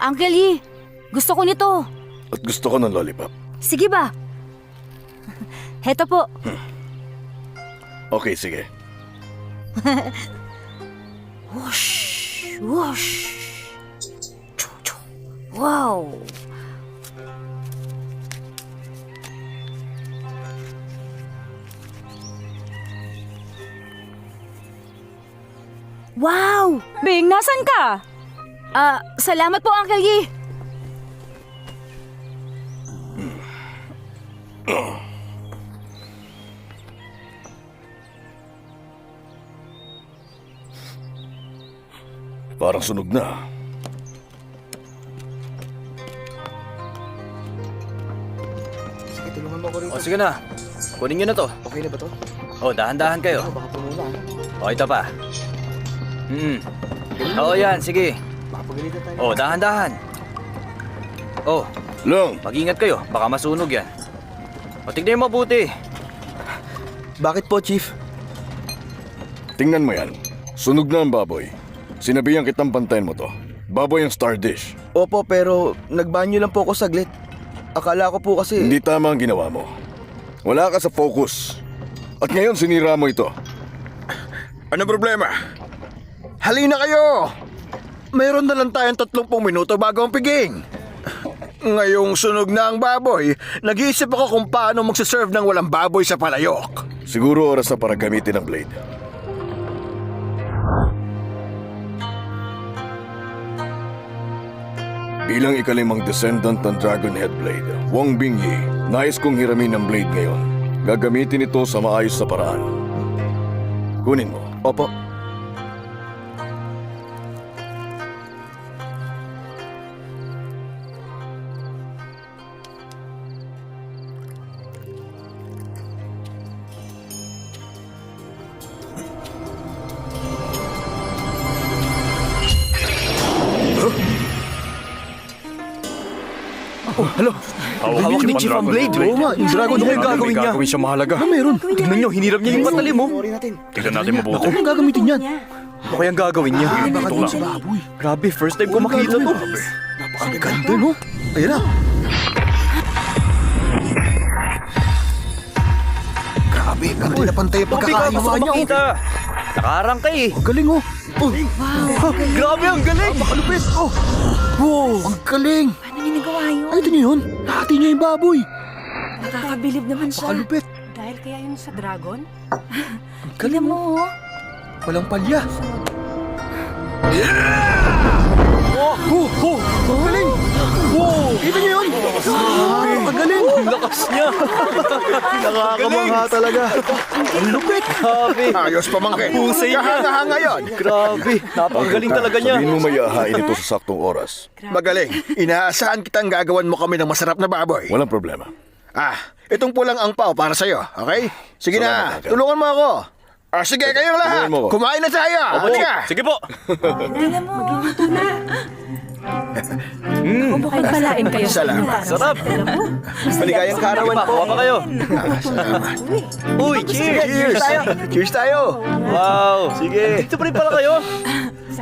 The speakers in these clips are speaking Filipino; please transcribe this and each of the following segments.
Uncle Yi, gusto ko nito. At gusto ko ng lollipop. Sige ba? Heto po. Okay, sige. Whoosh! Whoosh! Chu-chu. Wow! Wow! Bing, nasan ka? Salamat po, Uncle Yi. Parang sunog na. Sige, tulungan mo ako rito. O sige na, kunin nyo na to. Okay na ba to? O, dahan-dahan kayo. Baka pumula. O, ito pa. Oo, yan, sige. Baka pagalitan tayo. O, dahan-dahan. O, Long, mag-ingat kayo, baka masunog yan. O, tignan yung mabuti. Bakit po, Chief? tingnan mo yan. Sunog na ang baboy. Sinabihan kitang bantayan mo to. Baboy ang star dish. Opo, pero nagbanyo lang po ako saglit. Akala ko po kasi... Hindi tama ang ginawa mo. Wala ka sa focus. At ngayon sinira mo ito. Ano problema? Halina kayo! Mayroon na lang tayong 30 minuto bago ang piging. Ngayong sunog na ang baboy, nag-iisip ako kung paano magsaserve ng walang baboy sa palayok. Siguro oras na para gamitin ang blade. Bilang ikalimang descendant ng Dragon Head Blade, Wong Bingyi, nais kong hiramin ang blade ngayon. Gagamitin ito sa maayos na paraan. Kunin mo. Opo. Hawak ni Chief ang blade. Oo nga, yung dragon Ano head yung gagawin niya? Gagawin siya mahalaga. Ano meron? Tignan nyo, hinirap niya yung patalim mo. Tignan natin mabuti. Anong gagamitin yan? Ano kayang gagawin niya? Baka Ito dun lang. sa baboy. Grabe, first time ko makita to. Napakaganda, no? Ayan na. Grabe, pantay na pantay ang Toby ka, gusto pagkakaiwa ko niya. makita. Nakarang ka eh. Ang galing, oh. Oh, Grabe, ang galing. makalupit. Oh. Wow, ang galing. Paano niya nagawa yun? Ay, ito niyo yun. Nahati niya yung baboy. Nakakabilib naman siya. Makalupit. Dahil kaya yun sa dragon? Ang Tignan galing, mo, oh. oh. Walang palya. Ang galing. Wow, kita niyo yun. Ang galing. Ang lakas niya. Nakakamangha talaga. Ang lupit. Grabe. Ayos pa mangke. Husay niya. Kahanga ngayon. Grabe, napakagaling talaga niya. Sabihin mo may ahain ito sa saktong oras. Magaling. Inaasahan kitang gagawan mo kami ng masarap na baboy. Walang problema. Itong pulang angpaw para sa'yo, okay? Sige na, Salamat, Uncle. tulungan mo ako. Sige, kayong lahat. Tulungan mo ako. Kumain na tayo. Opo, Halika. sige po. Tignan mo, oh. Kung bukod palain kayo sa Salamat. Sarap. Maligayang karawan Pa, po. kuha pa kayo. Salamat. Uy, cheers. Cheers tayo. Cheers tayo. Wow. Sige. Dito pa rin pala kayo.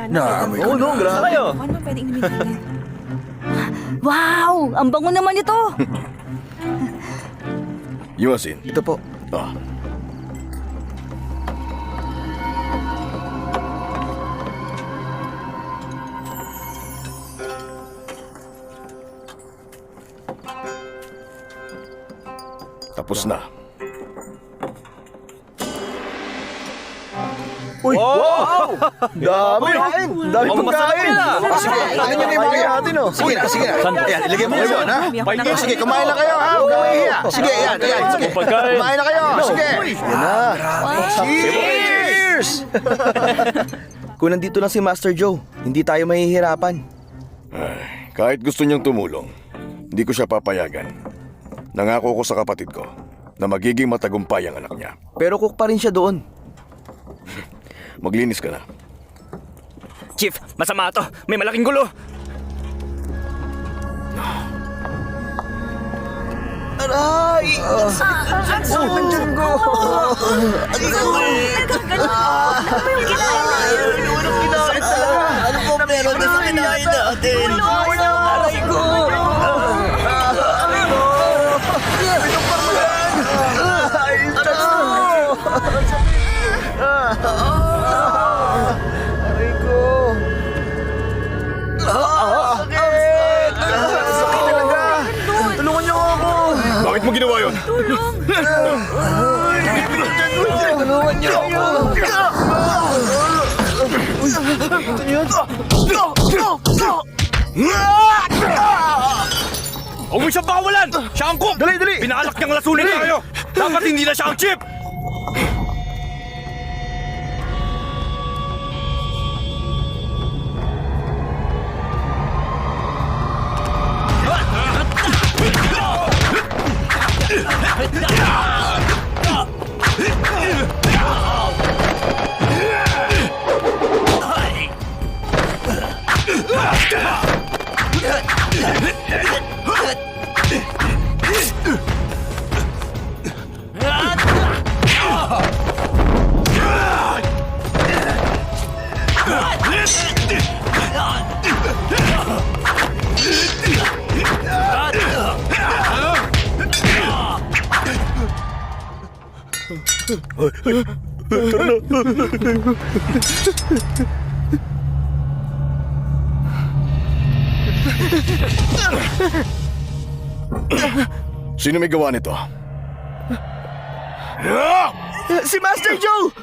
Naamoy ko. Oo, no, Saan grabe. kayo? Ano ba pwedeng inimigay? Wow! Ang bango naman ito! Yuasin. Ito po. Ah. Tapos na. Uy, wow! Dami. Dami Ang masarap pagkain. yan, ah. Sige, ano nyo na yung mga natin, oh. Sige na, sige na. Ayan, ilagay mo yun, ha? Sige, kumain na kayo, ha? Huwag kang mahihiya. Sige, ayan. Sige, kumain na kayo. Sige. Cheers! Kung nandito lang si Master Joe, hindi tayo mahihirapan. Kahit gusto niyang tumulong, hindi ko siya papayagan. Nangako ko sa kapatid ko na magiging matagumpay ang anak niya. Pero cook pa rin siya doon. Maglinis ka na. Chief, masama to. May malaking gulo. Aray! Ang sakit ko! Ano po meron na sa kinain natin? natin! Aray ko! Aray ko! Ay, Diyos ko! Aray ko! Sakit! Sakit talaga! Tulungan niyo ako! Bakit mo ginawa yun? Tulungan niyo ako! Huwag mo siyang pakawalan! Siya ang cook! Dali, dali! Pinakalak niyang lasunin tayo! Dapat hindi na siya ang chip! Sino may gawa nito? Si Master Joe!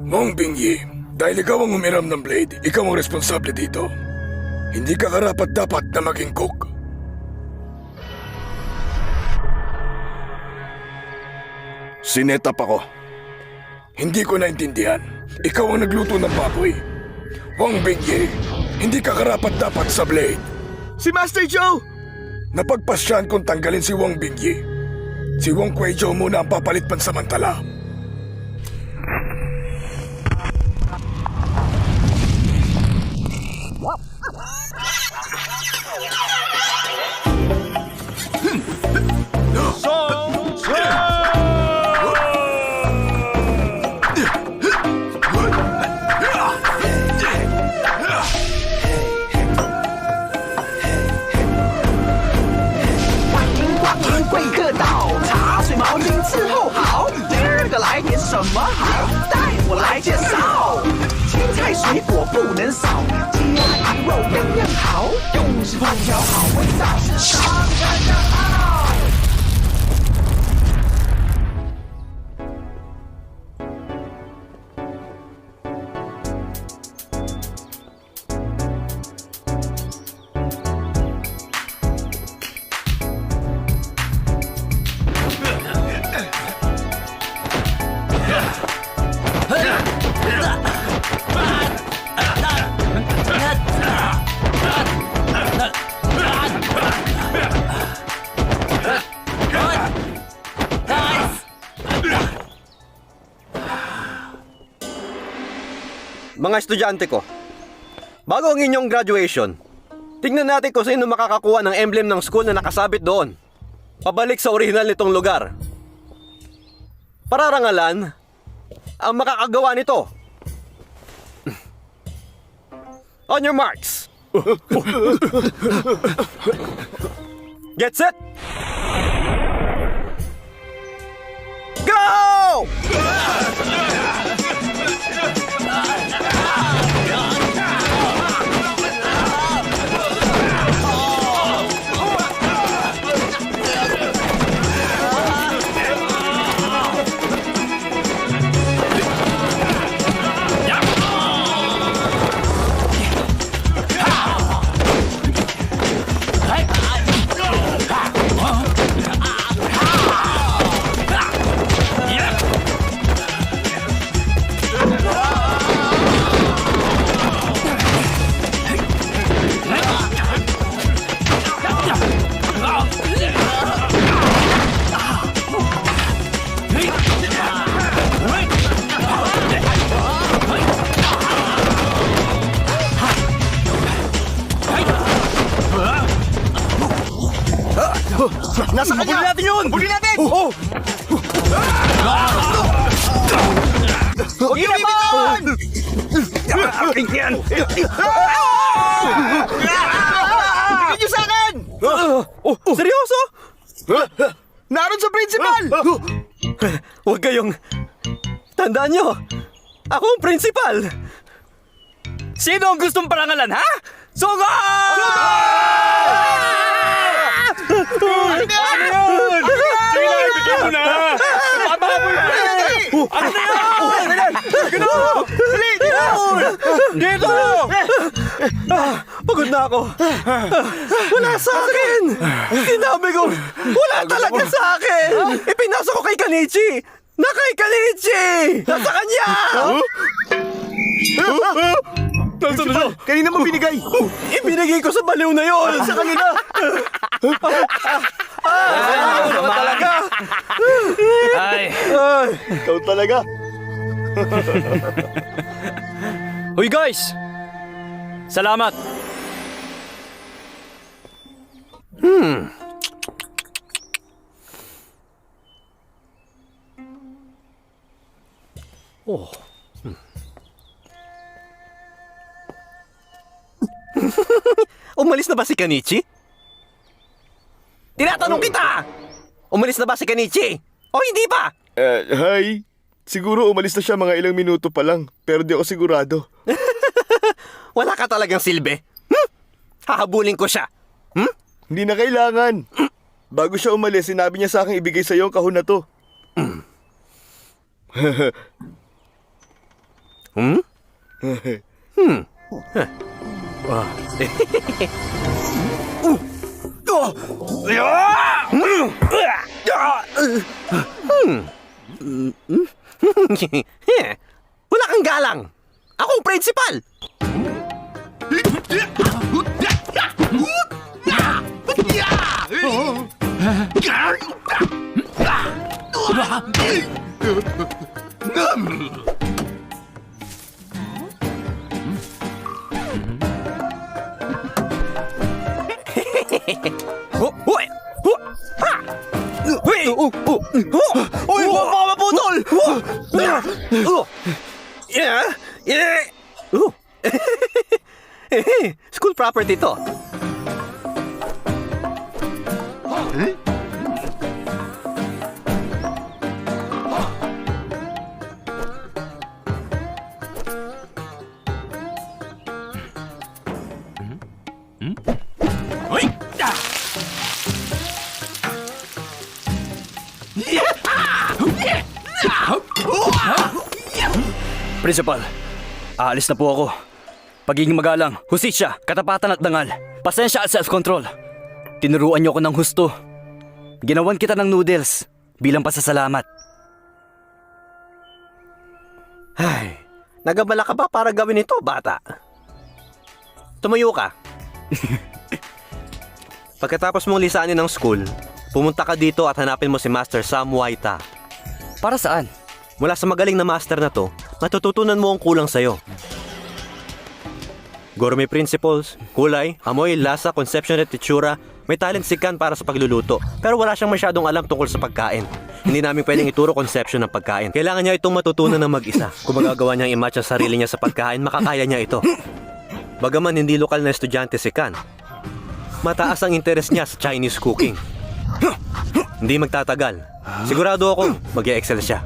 Mong Bingyi, dahil ikaw ang umiram ng blade, ikaw ang responsable dito. Hindi ka karapat-dapat na maging cook. Sinetap ako. Hindi ko naintindihan. Ikaw ang nagluto ng baboy. Wang Bingyi, hindi ka karapat-dapat sa blade. Si Master Joe! Napagpasyahan kong tanggalin si Wang Bingyi. Si Wang Kuei-jo muna ang papalit pansamantala. Mga estudyante ko, bago ang inyong graduation, tingnan natin kung sino makakakuha ng emblem ng school na nakasabit doon. Pabalik sa orihinal nitong lugar. Pararangalan ang makakagawa nito. On your marks. Get set. Go! Nasa kanya! Huli natin yun! Huli natin! Oh! Huwag niyo bibitawan! Aking yan! Bigyan niyo sa akin! Seryoso? Naroon sa principal! Huwag kayong... Tandaan nyo, ako ang principal! Sino ang gustong parangalan, ha? Sugo! Ano yun? Sige na, ibigay mo na! Papahabol na! Ano na yun? Dito! Pagod na ako. Wala sa akin! Sinabi ko, wala talaga sa akin! Ipinasok ko kay Kanichi! Na kay Kanichi! Nasa kanya! Nasaan na siya? Kanina mo binigay! Ibinigay ko sa baliw na yon! Sa kanila! Ano talaga? Ay, Ikaw talaga! Hoy guys! Salamat! Umalis na ba si Kanichi? Tinatanong kita! Umalis na ba si Kanichi? O hindi pa? Hi. Siguro umalis na siya mga ilang minuto pa lang, pero di ako sigurado. Wala ka talagang silbi? Hahabulin ko siya. Hindi na kailangan. Bago siya umalis, sinabi niya sa akin ibigay sa iyo ang kahon na to. Wala kang galang. Akong principal. Uy, huwag mga maputol! School property to. Principal, aalis na po ako. Pagiging magalang, hustisya, katapatan at dangal. Pasensya at self-control. Tinuruan niyo ako ng husto. Ginawan kita ng noodles bilang pasasalamat. Ay, nagabala ka ba para gawin ito, bata? Tumayo ka. Pagkatapos mong lisanin ng school, pumunta ka dito at hanapin mo si Master Sam Waita. Para saan? Mula sa magaling na master na to, matututunan mo ang kulang sa'yo. Gourmet principles, kulay, amoy, lasa, conception at itsura, may talent si Kan para sa pagluluto. Pero wala siyang masyadong alam tungkol sa pagkain. Hindi namin pwedeng ituro conception ng pagkain. Kailangan niya itong matutunan ng mag-isa. Kung magagawa niyang i-match ang sarili niya sa pagkain, makakaya niya ito. Bagaman hindi lokal na estudyante si Kan, mataas ang interes niya sa Chinese cooking. Hindi magtatagal. Sigurado ako, mag-e-excel siya.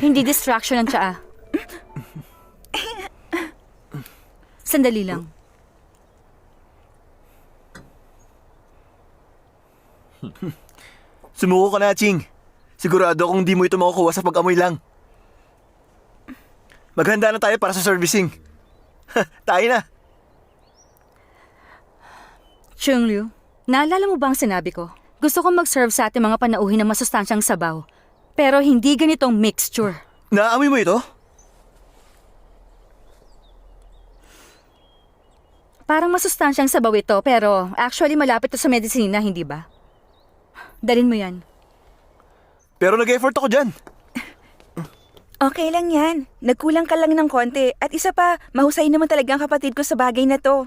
Hindi distraction ang tsaa. Sandali lang. Sumuko ka na, Ching. Sigurado akong di mo ito makukuha sa pag-amoy lang. Maghanda na tayo para sa servicing. Tayo na. Chunglu, naalala mo ba ang sinabi ko? Gusto kong mag-serve sa ating mga panauhin ng masustansyang sabaw. Pero hindi ganitong mixture. Naaamoy mo ito? Parang masustansyang sabaw ito, pero actually malapit to sa medisina, hindi ba? Dalin mo yan. Pero nag-effort ako dyan. Okay lang yan. Nagkulang ka lang ng konti. At isa pa, mahusay naman talaga ang kapatid ko sa bagay na to.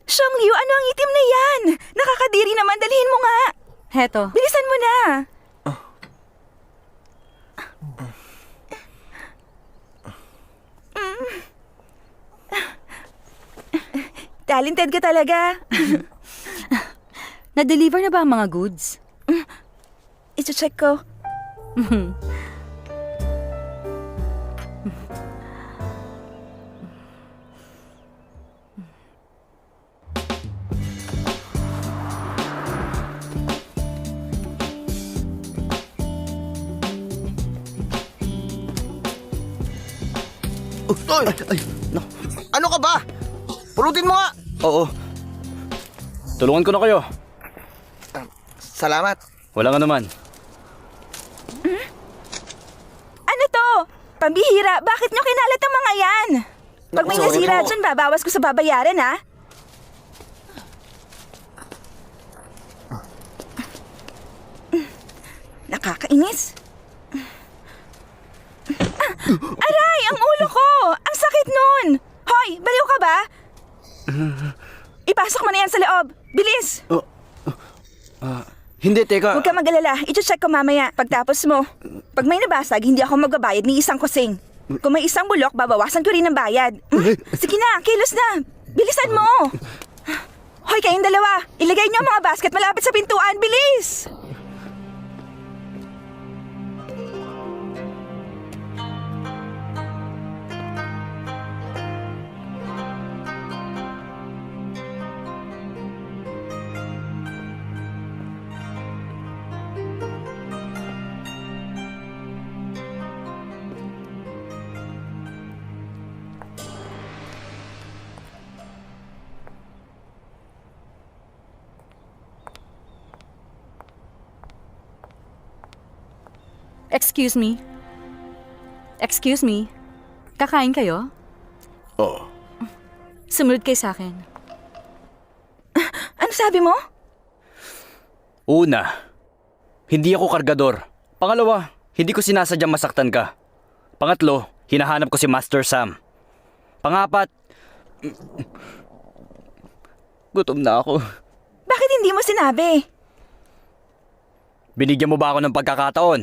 Xiongyu, ano ang itim na yan? Nakakadiri naman, dalhin mo nga. Heto. Bilisan mo na. Talented ka talaga. Na-deliver na ba ang mga goods? I-check ko. Ano ka ba? Pulutin mo nga! Oo. Tulungan ko na kayo. Salamat. Wala nga naman. Ano to? Pambihira, bakit nyo kinalat ang mga yan? Pag may Naku, sorry nasira po. dyan, babawas ko sa babayaran, ha? Nakakainis. Aray, ang ulo ko! Ang sakit nun! Hoy, baliw ka ba? Ipasok mo na yan sa loob. Bilis! Hindi, teka. Huwag ka mag-alala. I-check ko mamaya. Pagtapos mo, pag may nabasag, hindi ako magbabayad ni isang kusing. Kung may isang bulok, babawasan ko rin ng bayad. Sige na, kilos na. Bilisan mo. Hoy, kayong dalawa. Ilagay niyo ang mga basket malapit sa pintuan. Bilis! Excuse me. Excuse me. Kakain kayo? Oh, Sumunod kayo sa akin. Ano sabi mo? Una, hindi ako kargador. Pangalawa, hindi ko sinasadyang masaktan ka. Pangatlo, hinahanap ko si Master Sam. Pangapat, gutom na ako. Bakit hindi mo sinabi? Binigyan mo ba ako ng pagkakataon?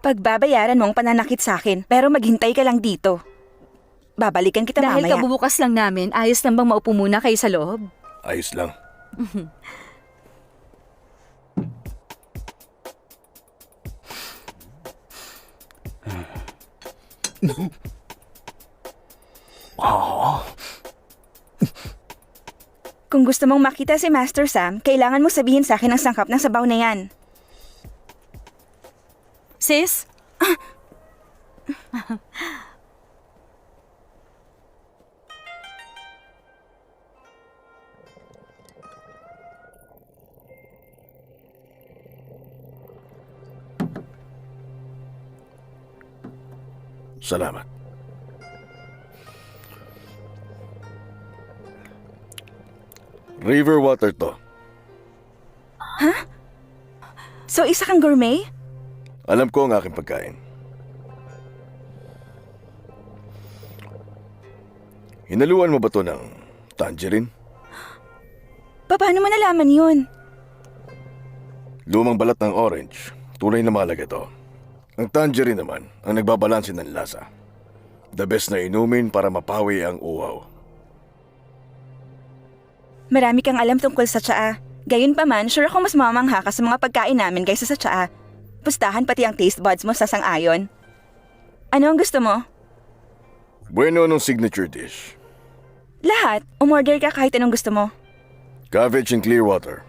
Pagbabayaran mo ang pananakit sa akin, pero maghintay ka lang dito. Babalikan kita Dahil mamaya. kabubukas lang namin, ayos lang bang maupo muna kayo sa loob? ayos lang. Kung gusto mong makita si Master Sam, kailangan mo sabihin sa akin ang sangkap ng sabaw na yan. Sis? Salamat. River water to. So, isa kang gourmet? Alam ko ang aking pagkain. Hinaluan mo ba to ng tangerine? Paano mo nalaman yun? Lumang balat ng orange. Tunay na mahalaga to. Ang tangerine naman ang nagbabalanse ng lasa. The best na inumin para mapawi ang uhaw. Marami kang alam tungkol sa tsaa. Gayunpaman, sure ako mas mamangha ka sa mga pagkain namin kaysa sa tsaa. Pustahan pati ang taste buds mo sa sang-ayon. Ano ang gusto mo? Bueno nung signature dish. Lahat. Umorder ka kahit anong gusto mo. Cabbage and clear water.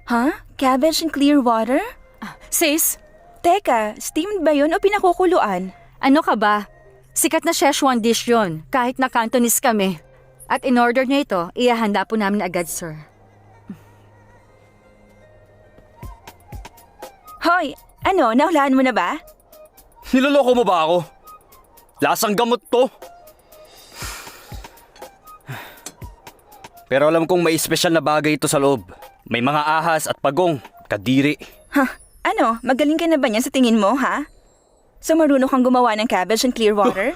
Huh? Cabbage and clear water? Sis? Teka, steamed ba yun o pinakukuluan? Ano ka ba? Sikat na Szechuan dish yun, kahit na Cantonese kami. At in order niyo ito, ihahanda po namin agad, sir. Hoy, ano, nahulaan mo na ba? Niloloko mo ba ako? Lasang gamot to. Pero alam kong may espesyal na bagay ito sa loob. May mga ahas at pagong, kadiri. Ano, magaling ka na ba niyan sa tingin mo, ha? So marunong kang gumawa ng cabbage and clear water?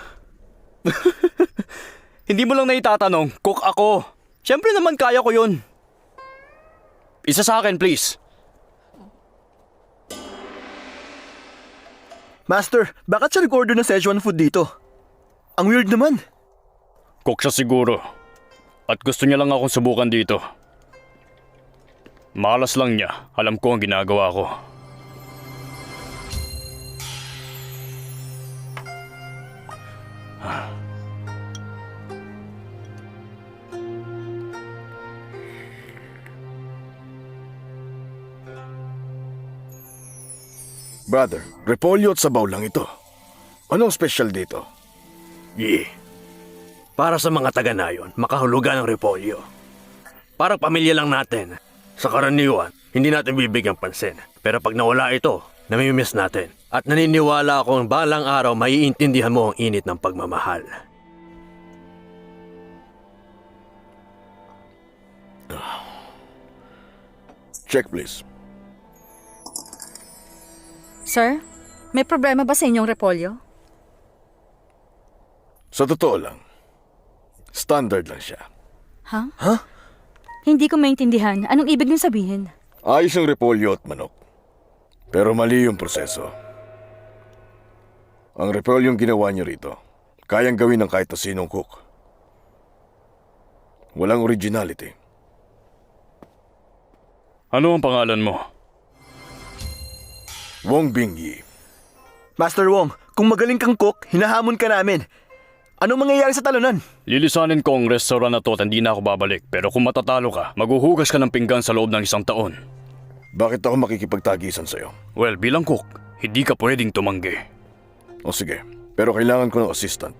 Hindi mo lang naitatanong, cook ako. Siyempre naman kaya ko yun. Isa sa akin, please. Master, bakit siya nag-order ng Szechuan food dito? Ang weird naman. Cook siya siguro. At gusto niya lang akong subukan dito. Malas lang niya. Alam ko ang ginagawa ko. Brother, repolyo at sabaw lang ito. Anong special dito? Para sa mga taga-nayon, makahulugan ng repolyo. Parang pamilya lang natin. Sa karaniwan, hindi natin bibigyan pansin. Pero pag nawala ito, namimiss natin. At naniniwala akong balang araw maiintindihan mo ang init ng pagmamahal. Check please. Sir, may problema ba sa inyong repolyo? Sa totoo lang, standard lang siya. Hindi ko maintindihan. Anong ibig niyong sabihin? Ayos ang repolyo at manok. Pero mali yung proseso. Ang repolyong ginawa niyo rito, kayang gawin ng kahit na sinong cook. Walang originality. Ano ang pangalan mo? Wong Bingyi. Master Wong, kung magaling kang cook, hinahamon ka namin. Anong mangyayari sa talunan? Lilisanin ko ang restaurant na to at hindi na ako babalik. Pero kung matatalo ka, maghuhugas ka ng pinggan sa loob ng 1 taon. Bakit ako makikipagtagisan sa'yo? Well, bilang cook, hindi ka pwedeng tumanggi. O sige, pero kailangan ko ng assistant.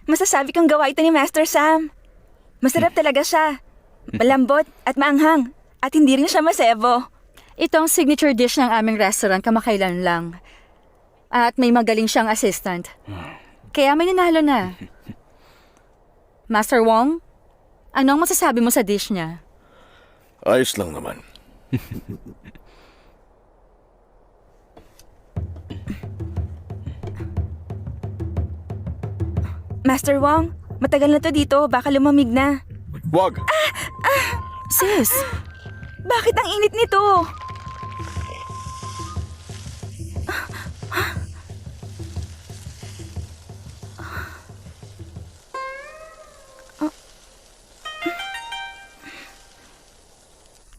Masasabi kong gawa ito ni Master Sam. Masarap talaga siya. Malambot at maanghang. At hindi rin siya masebo. Ito ang signature dish ng aming restaurant kamakailan lang. At may magaling siyang assistant. Kaya may nanalo na. Master Wong, anong masasabi mo sa dish niya? Ayos lang naman. Master Wong, matagal na to dito. Baka lumamig na. Wag! Sis, Bakit ang init nito?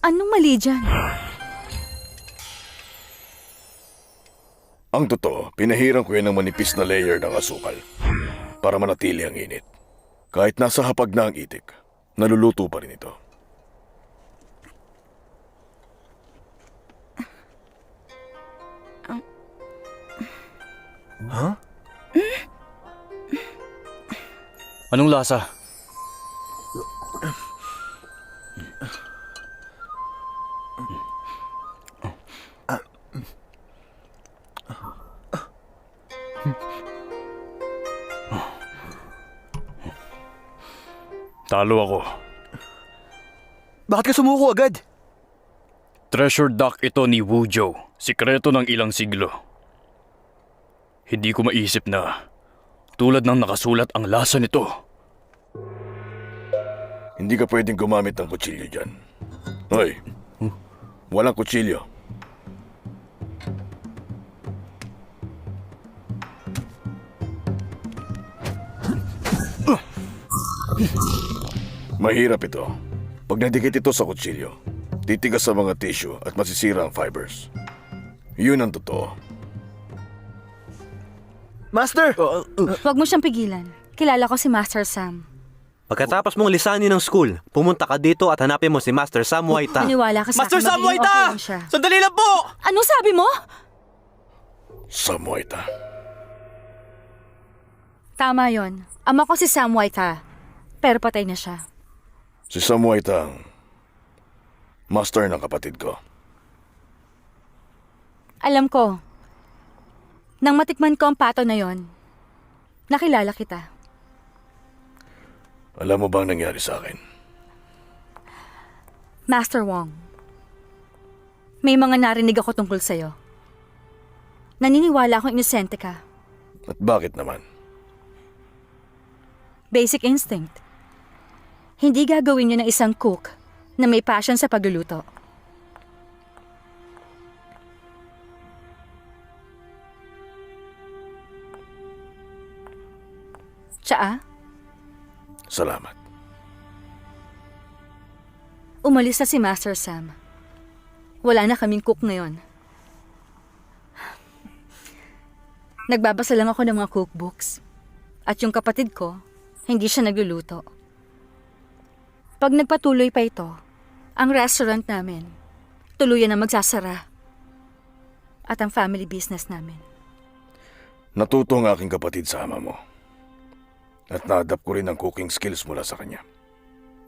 anong mali dyan? Ang totoo, pinahiran ko yan ng manipis na layer ng asukal para manatili ang init. Kahit nasa hapag na ang itik, naluluto pa rin ito. Anong lasa? Talo ako. Bakit ka sumuko agad? Treasure duck ito ni Wuzhou. Sikreto ng ilang siglo. Hindi ko maisip na tulad ng nakasulat ang lasa nito. Hindi ka pwedeng gumamit ng kutsilyo dyan. Hoy, walang kutsilyo. Mahirap ito. Pag nadikit ito sa kutsilyo, titigas sa mga tissue at masisira ang fibers. Yun ang totoo. Master! Huwag mo siyang pigilan. Kilala ko si Master Sam. Pagkatapos mong lisanin ng school, pumunta ka dito at hanapin mo si Master Sam Waita. Maniwala ka sa Master akin, Sam magiging Waita! okay lang siya. Sandali lang po! Ano sabi mo? Sam Waita. Tama yon. Ama ko si Sam Waita. Pero patay na siya. Si Sam Waita ang master ng kapatid ko. Alam ko. Nang matikman ko ang pato na yon, nakilala kita. Alam mo bang nangyari sa akin? Master Wong, may mga narinig ako tungkol sa'yo. Naniniwala akong inosente ka. At bakit naman? Basic instinct. Hindi gagawin yun ng isang cook na may passion sa pagluluto. Tsaa, Salamat. umalis na si Master Sam. Wala na kaming cook ngayon. Nagbabasa lang ako ng mga cookbooks. At yung kapatid ko, hindi siya nagluluto. Pag nagpatuloy pa ito, ang restaurant namin, tuluyan na magsasara. At ang family business namin. Natuto ang aking kapatid sa ama mo. At na-adapt ko rin ang cooking skills mula sa kanya.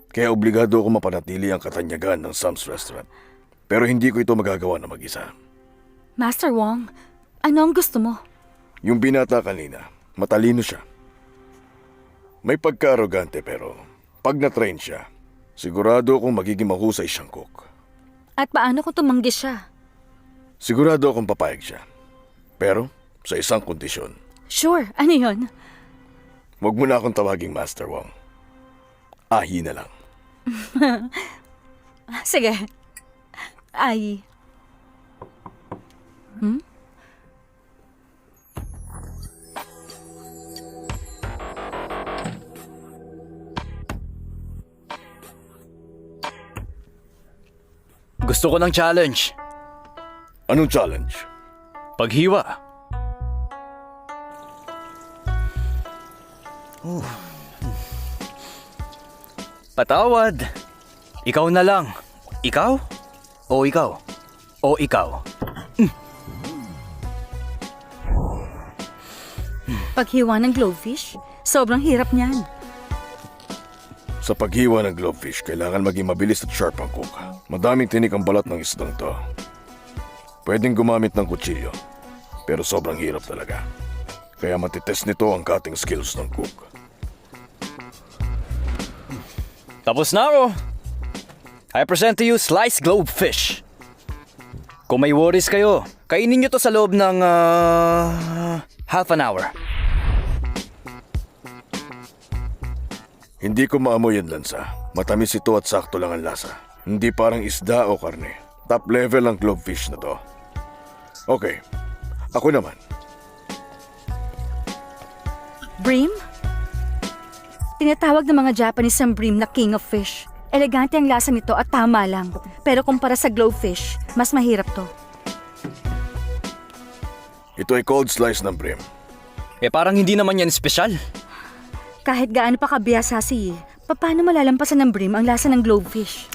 Kaya obligado ako mapanatili ang katanyagan ng Sam's Restaurant. Pero hindi ko ito magagawa na mag-isa. Master Wong, ano ang gusto mo? Yung binata kanina, matalino siya. May pagka-arrogante pero pag na-train siya, sigurado akong magiging mahusay siyang cook. At paano kung tumanggi siya? Sigurado akong papayag siya. Pero sa isang kondisyon, Sure, ano yon? huwag mo na akong tawaging Master Wong. Ahi na lang. Sige. Ay. Gusto ko ng challenge. Anong challenge? Paghiwa. Patawad. Ikaw na lang. Ikaw? O ikaw? O ikaw? Paghiwa ng glowfish, sobrang hirap niyan. Sa paghiwa ng globfish, kailangan maging mabilis at sharp ang cook. Madaming tinik ang balat ng isdang to. Pwedeng gumamit ng kutsilyo, pero sobrang hirap talaga. Kaya matitest nito ang cutting skills ng cook. Tapos na ako. I present to you sliced globefish. Kung may worries kayo, kainin nyo to sa loob ng half an hour. Hindi ko maamoy ang lansa. Matamis ito at sakto lang ang lasa. Hindi parang isda o karne. Top level ang globefish na to. Okay, ako naman. Bream? Tinatawag ng mga Japanese ang bream na king of fish. Elegante ang lasa nito at tama lang. Pero kumpara sa glowfish, mas mahirap to. Ito ay cold slice ng bream. Eh parang hindi naman yan espesyal. Kahit gaano pa kabiyasasi, paano malalampasan ng bream ang lasa ng glowfish?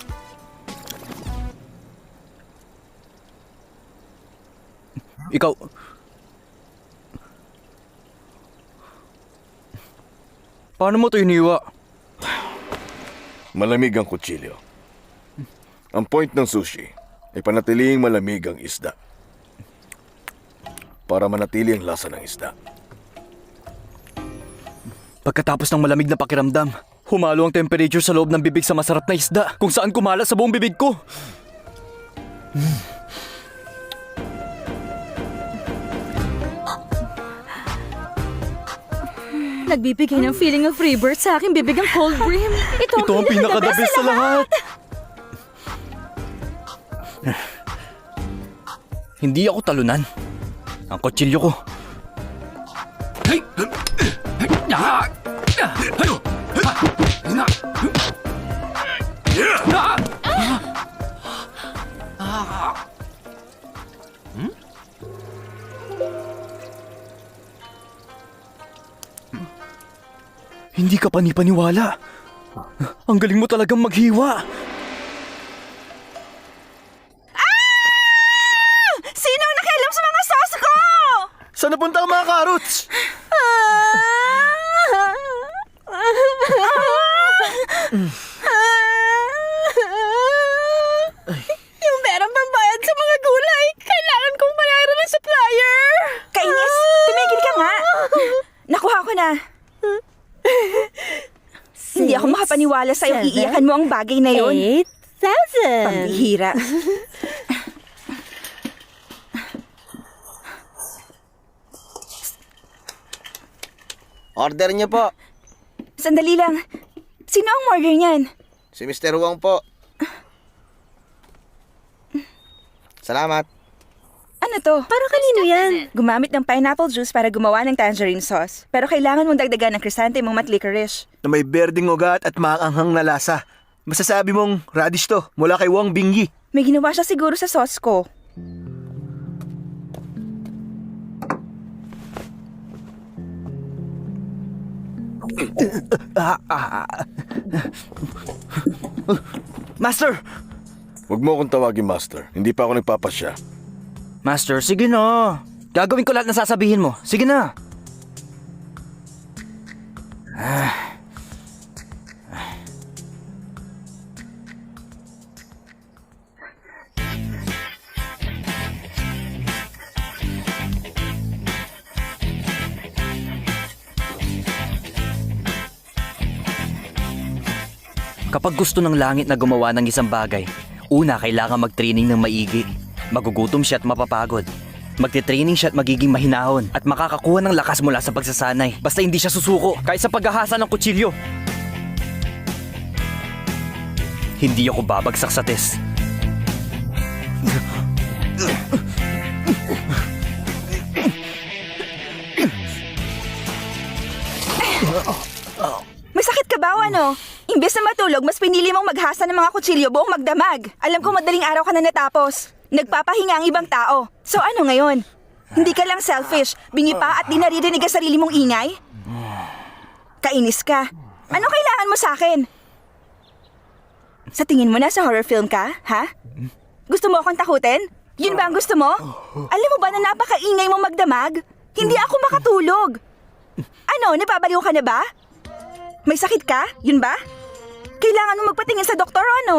Ikaw... Paano mo ito iniwa? Malamig ang kutsilyo. Ang point ng sushi ay panatiling malamig ang isda. Para manatili ang lasa ng isda. Pagkatapos ng malamig na pakiramdam, humalo ang temperature sa loob ng bibig sa masarap na isda kung saan kumala sa buong bibig ko. Nagbibigay ng feeling of rebirth sa aking bibig ang cold bream. Ito Ito ang pinaka-the best sa lahat. Hindi ako talunan. Ang kutsilyo ko. Hindi ka panipaniwala. Ang galing mo talagang maghiwa. Sino ang nakialam sa mga sauce ko? Saan napunta ang mga carrots? Yung merang pambayad sa mga gulay, kailangan kong bayaran ng supplier! Kainis, tumigil ka nga. Nakuha ko na. Hindi ako makapaniwala sa'yo. Iiyakan mo ang bagay na yun. 8,000! Pambihira. Order niyo po. Sandali lang. Sino ang order niyan? Si Mr. Wong po. Salamat. Ano to? Para kanino yan? Gumamit ng pineapple juice para gumawa ng tangerine sauce. Pero kailangan mong dagdagan ng chrysanthemum at licorice. Na may berdeng ugat at maanghang na lasa. Masasabi mong radish to mula kay Wong Bingyi. May ginawa siya siguro sa sauce ko. Master! Huwag mo akong tawagin Master. Hindi pa ako nagpapasya. Master, sige na. Gagawin ko lahat ng sasabihin mo. Sige na. Kapag gusto ng langit na gumawa ng isang bagay, una kailangan mag-training ng maigi. Magugutom siya at mapapagod. Magte-training siya at magiging mahinahon at makakakuha ng lakas mula sa pagsasanay. Basta hindi siya susuko kahit sa paghahasa ng kutsilyo. Hindi ako babagsak sa test. May sakit ka ba o ano? Imbes na matulog, mas pinili mong maghasa ng mga kutsilyo buong magdamag. Alam ko madaling araw ka na natapos. Nagpapahinga ang ibang tao. So ano ngayon? Hindi ka lang selfish, bingi pa at di naririnig ang sarili mong ingay? Kainis ka. Ano kailangan mo sa akin? Sa tingin mo na sa horror film ka, ha? Gusto mo akong takutin? Yun ba ang gusto mo? Alam mo ba na napakaingay mong magdamag? Hindi ako makatulog. Ano, napabaliw ka na ba? May sakit ka? Yun ba? Kailangan mo magpatingin sa doktor o ano?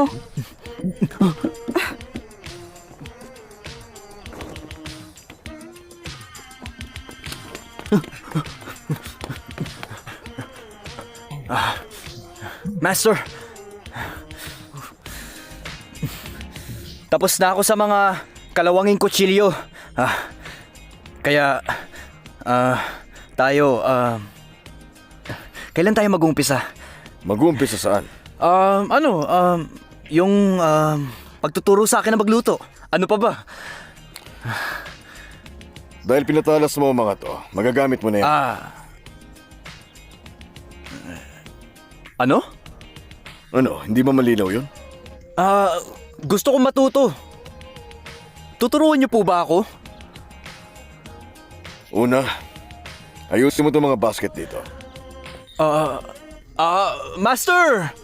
Master! Tapos na ako sa mga kalawanging kutsilyo. Kaya, kailan tayo mag-uumpisa? Mag-uumpisa saan? Yung pagtuturo sa akin na magluto. Ano pa ba? Dahil pinatalas mo ang mga to, magagamit mo na yan. Ano? Ano, hindi ba malinaw yun? Gusto kong matuto. Tuturuan niyo po ba ako? Una, ayusin mo itong mga basket dito. Master!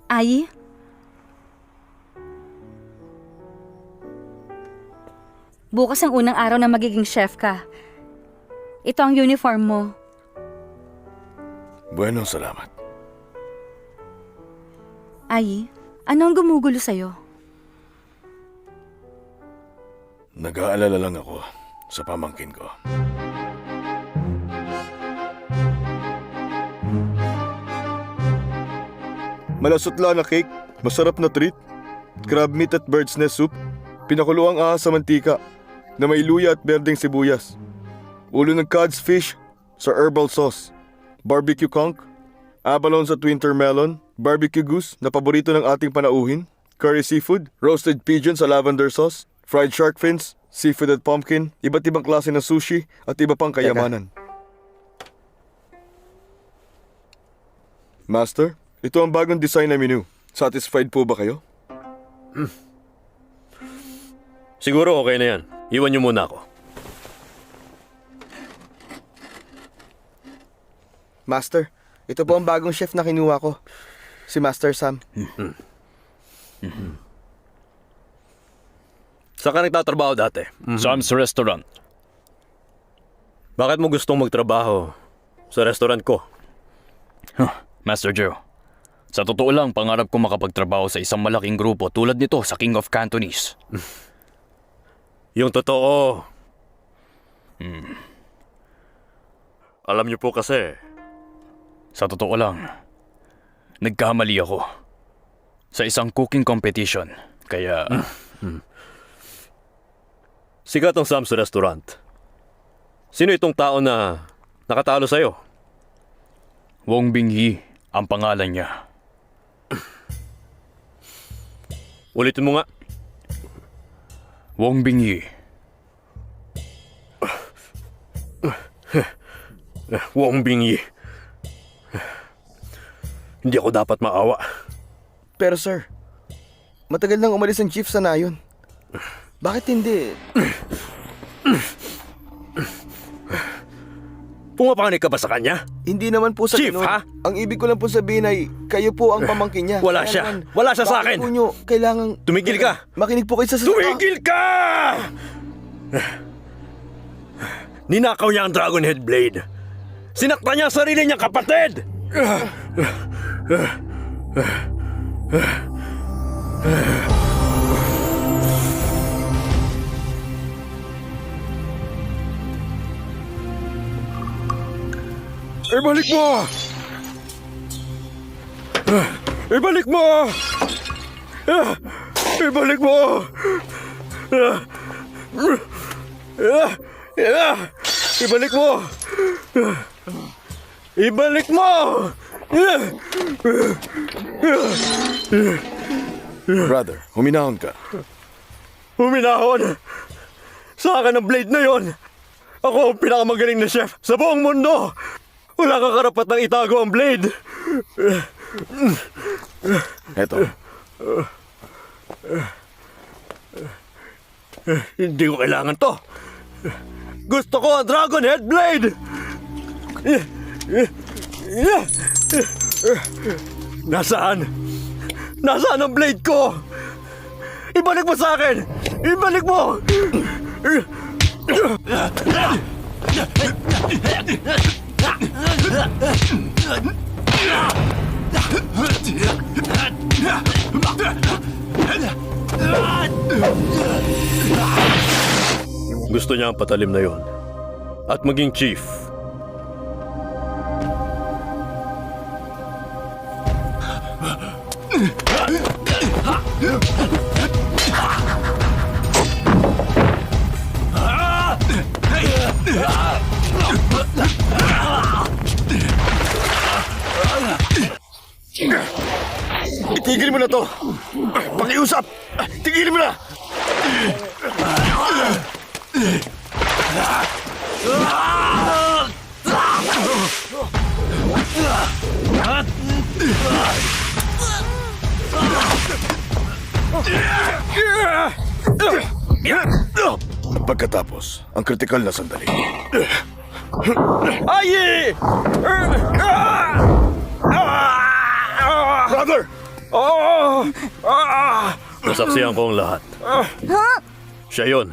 Ai? Bukas ang unang araw na magiging chef ka. Ito ang uniform mo. Bueno, salamat. Ai, ano ang gumugulo sa'yo? Nag-aalala lang ako sa pamangkin ko. Malasutla na cake, masarap na treat, crab meat at bird's nest soup, pinakuloang ahas sa mantika, na may luya at berdeng sibuyas, ulo ng cod's fish sa herbal sauce, barbecue conch, abalone sa winter melon, barbecue goose na paborito ng ating panauhin, curry seafood, roasted pigeon sa lavender sauce, fried shark fins, seafood at pumpkin, iba't ibang klase ng sushi, at iba pang kayamanan. Master, ito ang bagong design na menu. Satisfied po ba kayo? Siguro okay na yan. Iwan niyo muna ako. Master, ito po ang bagong chef na kinuha ko. Si Master Sam. Saan ka nagtatrabaho dati? Sam's Restaurant. Bakit mo gustong magtrabaho sa restaurant ko? Master Joe, sa totoo lang, pangarap ko makapagtrabaho sa isang malaking grupo tulad nito sa King of Cantonese. Yung totoo. Alam niyo po kasi, Sa totoo lang, nagkamali ako sa isang cooking competition. Kaya, sikat ang Sam's Restaurant. Sino itong tao na nakatalo sa'yo? Wong Bingyi ang pangalan niya. Ulitin mo nga. Wong Bingyi. Wong Bingyi. Hindi ako dapat maawa. Pero sir, matagal nang umalis ang chief sa nayon. Bakit hindi? Pumapanig ka ba sa kanya? Hindi naman po sa Chief, ganun. ha? Ang ibig ko lang po sabihin ay kayo po ang pamangkin niya. Wala Kaya siya. naman, Wala siya sa bakit akin. po nyo kailangan... Tumigil ka. Makinig po kayo sa salita. Tumigil ka! Ninakaw niya ang Dragon Head Blade. Sinaktan niya ang sarili niyang kapatid! Ibalik mo! Ibalik mo! Ibalik mo! Ibalik mo! Ibalik mo! Brother, huminahon ka. Huminahon! Sa akin ang blade na yon! Ako ang pinakamagaling na chef sa buong mundo! Wala kang karapatang itago ang blade! Eto, Hindi ko kailangan to! Gusto ko ang Dragon Head Blade! Nasaan? Nasaan ang blade ko? Ibalik mo sa akin! Ibalik mo! Gusto niya ang patalim na yon at maging chief. itigil mo na to! Pakiusap! Tigilin mo na! Pagkatapos, ang kritikal na sandali. Ay! Brother! Nasaksihan ko ang lahat. Siya yun.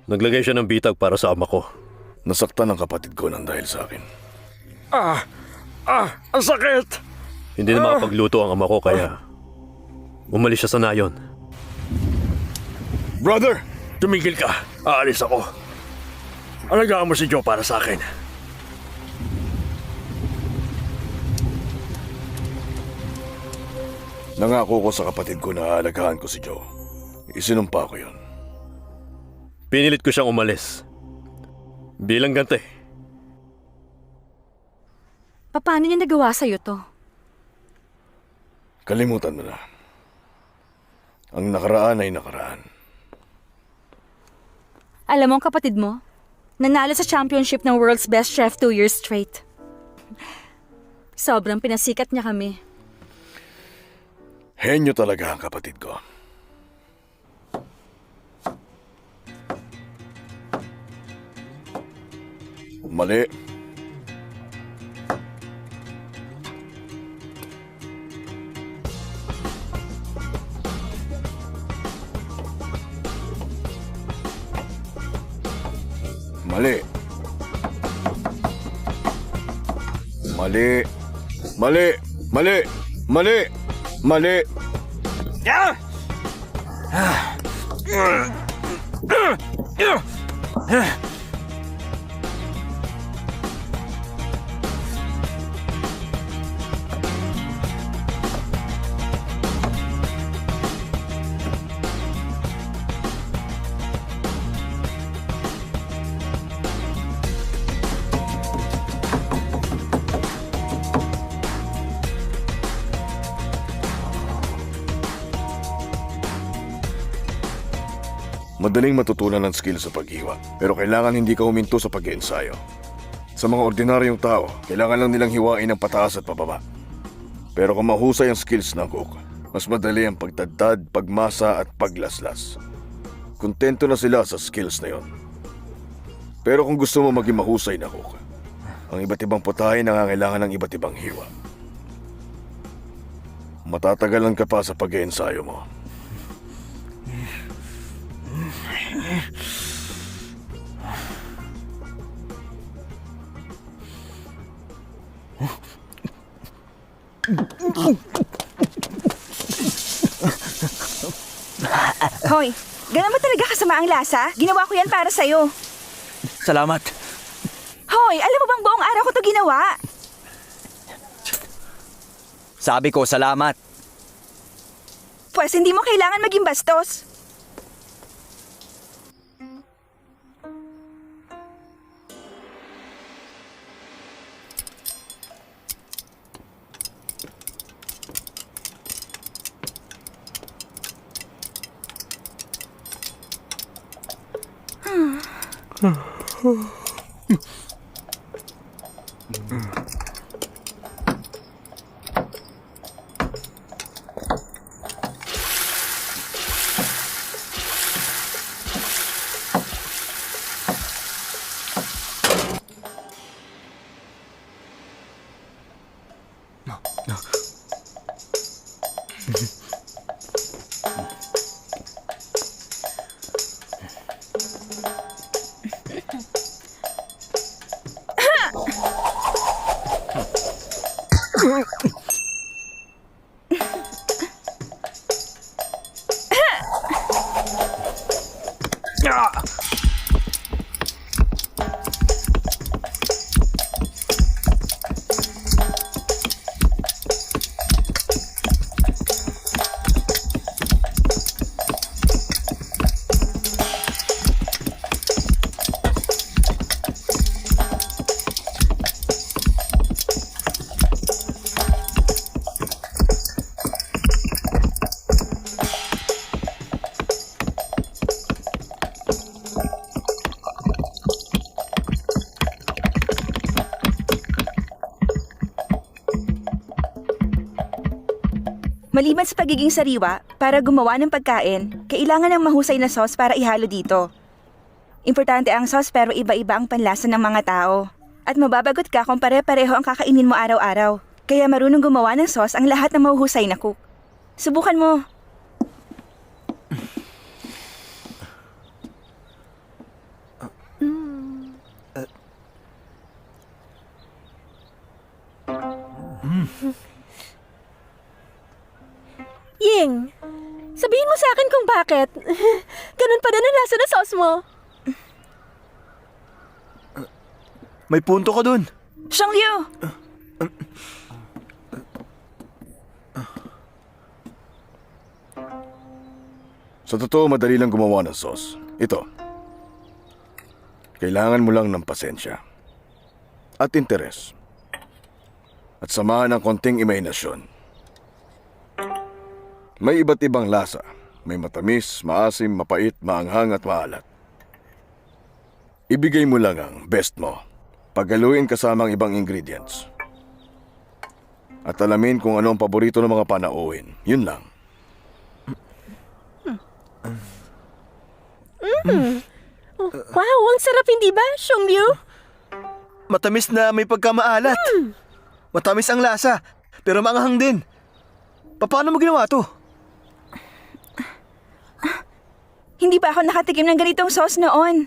Naglagay siya ng bitag para sa ama ko. Nasaktan ang kapatid ko nang dahil sa akin. Ang sakit! Hindi na makapagluto ang ama ko kaya umalis siya sa nayon. Brother! Tumigil ka. Aalis ako. Alagaan mo si Joe para sa akin. Nangako ko sa kapatid ko na aalagaan ko si Joe. Isinumpa ko yun. Pinilit ko siyang umalis. Bilang ganti. Paano niya nagawa sa'yo to? Kalimutan mo na. Ang nakaraan ay nakaraan. Alam mo ang kapatid mo? Nanalo sa championship ng World's Best Chef 2 years straight. Sobrang pinasikat niya kami. Henyo talaga ang kapatid ko. Mali. Mali. Mali. Mali. Mali. Mali. Mali. Madaling matutunan ng skill sa paghiwa, pero kailangan hindi ka huminto sa pag-iensayo. Sa mga ordinaryong tao, kailangan lang nilang hiwain ng pataas at pababa. Pero kung mahusay ang skills ng cook, mas madali ang pagtadtad, pagmasa at paglaslas. Kontento na sila sa skills na yon. Pero kung gusto mo maging mahusay na cook, ang iba't ibang putahe nangangailangan ng iba't ibang hiwa. Matatagalan ka pa sa pag-iensayo mo. Hoy, ganun ba talaga kasama ang lasa? Ginawa ko yan para sa'yo. Salamat. Hoy, alam mo bang buong araw ko to ginawa? Sabi ko, salamat. Pwes hindi mo kailangan maging bastos. Maliban sa pagiging sariwa, para gumawa ng pagkain, kailangan ng mahusay na sauce para ihalo dito. Importante ang sauce pero iba-iba ang panlasa ng mga tao. At mababagot ka kung pare-pareho ang kakainin mo araw-araw. Kaya marunong gumawa ng sauce ang lahat ng mahuhusay na cook. Subukan mo. Ying, sabihin mo sa akin kung bakit. Ganun pa din ang lasa ng sauce mo. May punto ka dun. Xiangyu! Sa totoo, madali lang gumawa ng sauce. Ito. Kailangan mo lang ng pasensya. At interes. At samahan ng konting imahinasyon. May iba't ibang lasa. May matamis, maasim, mapait, maanghang at maalat. Ibigay mo lang ang best mo. Pagaluin kasama ang ibang ingredients. At alamin kung ano ang paborito ng mga panauhin. Yun lang. Wow, ang sarap hindi ba, Xiongyu? Matamis na may pagkamaalat. Matamis ang lasa, pero maanghang din. Paano mo ginawa to? Hindi pa ako nakatikim ng ganitong sauce noon.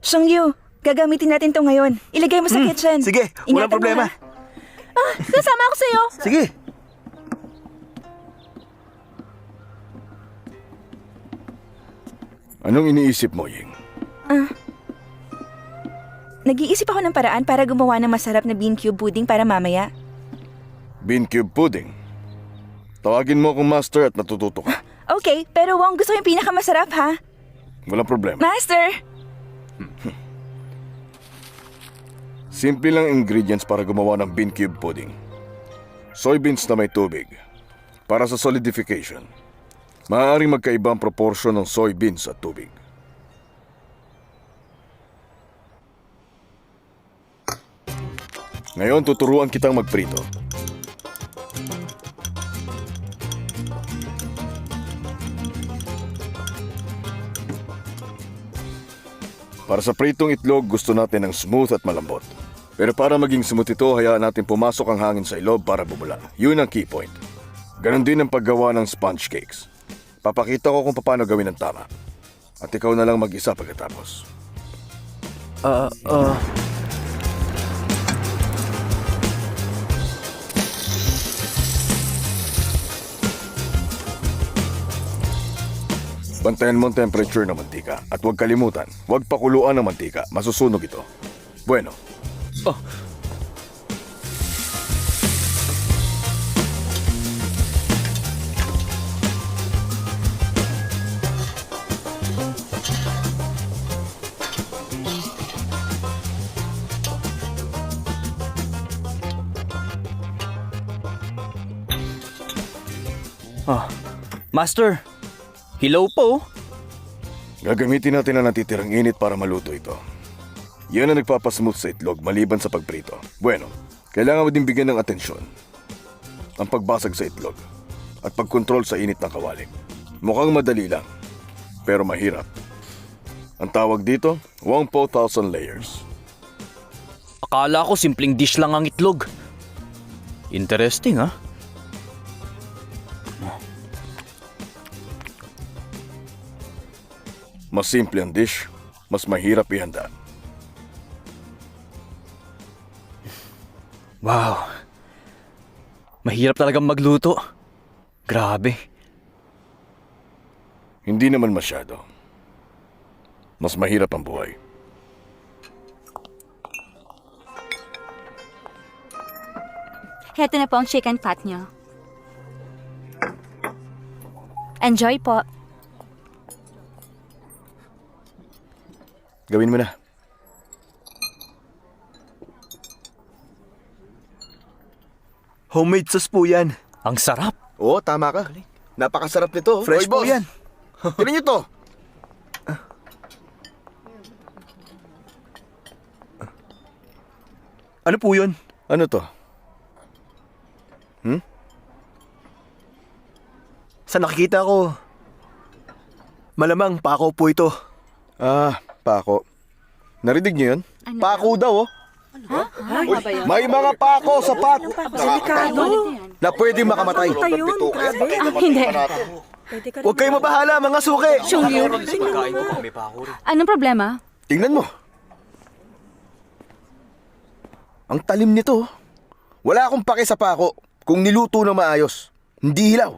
Xiongyu, gagamitin natin to ngayon. Ilagay mo sa kitchen. Sige, Ingatan walang mo, problema. ha? Kasama ako sa'yo. Sige. Anong iniisip mo, Ying? Nag-iisip ako ng paraan para gumawa ng masarap na bean cube pudding para mamaya. Bean cube pudding. Tawagin mo akong master at natututo ka. Okay, pero Wong, gusto ko yung pinakamasarap, ha? Walang problema. Master! Simple lang ingredients para gumawa ng bean cube pudding. Soybeans na may tubig. Para sa solidification. Maaaring magkaiba ang proportion ng soybeans at tubig. Ngayon, tuturuan kitang magprito. Para sa pritong itlog, gusto natin ng smooth at malambot. Pero para maging smooth ito, hayaan natin pumasok ang hangin sa ilog para bumula. Yun ang key point. Ganon din ang paggawa ng sponge cakes. Papakita ko kung paano gawin ang tama. At ikaw na lang mag-isa pagkatapos. Bantayan mo ang temperature ng mantika. At huwag kalimutan, huwag pakuluan ng mantika. Masusunog ito. Bueno. Master, hilaw po. Gagamitin natin ang natitirang init para maluto ito. Yan ang nagpapasmooth sa itlog maliban sa pagprito. Bueno, kailangan mo din bigyan ng atensyon ang pagbasag sa itlog at pagkontrol sa init ng kawali. Mukhang madali lang, pero mahirap. Ang tawag dito, 1,000 layers. Akala ko simpleng dish lang ang itlog. Interesting, ha? Mas simple ang dish, mas mahirap ihanda. Wow. Mahirap talagang magluto. Grabe. Hindi naman masyado. Mas mahirap ang buhay. Heto na po ang chicken pot nyo. Enjoy po. Gawin mo na. Homemade sauce po yan. Ang sarap. Oo, tama ka. Napakasarap nito. Fresh Oy, po boss. yan. Tignan niyo to. Ano po yun? Ano to? Sa nakikita ko, malamang pako po ito. Pako. Narinig niyo yun? Pako daw, oh. May mga pako sa pat na pwedeng makamatay. Hindi. Huwag kayong mabahala, mga suki. Anong problema? Tingnan mo. Ang talim nito. Wala akong pake sa pako kung niluto na maayos. Hindi hilaw.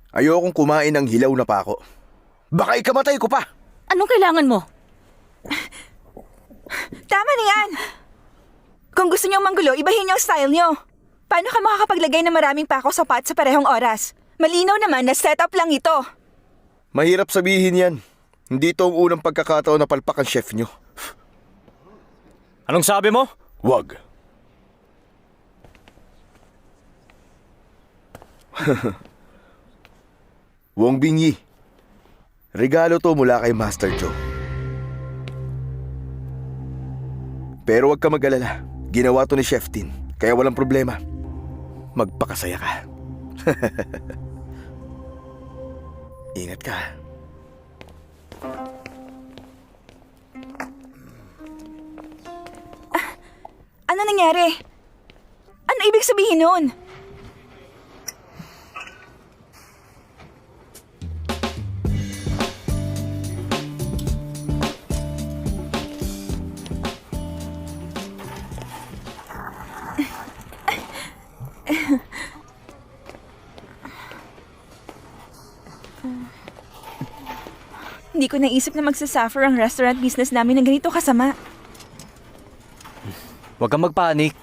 Ayokong kumain ng hilaw na pako. Baka ikamatay ko pa. Anong kailangan mo? Tama na yan! Kung gusto niyong manggulo, ibahin niyo ang style niyo. Paano ka makakapaglagay ng maraming pako sa pot sa parehong oras? Malinaw naman na setup lang ito. Mahirap sabihin yan. Hindi ito ang unang pagkakataon na palpak ang chef nyo. Anong sabi mo? Wag. Wong Bingi. Regalo to mula kay Master Joe. Pero huwag ka mag-alala. Ginawa to ni Chef Tin, kaya walang problema. Magpakasaya ka. Ingat ka. Ano nangyari? Ano ibig sabihin nun? Hindi ko naisip na magsasuffer ang restaurant business namin ng ganito kasama. Huwag kang magpanik.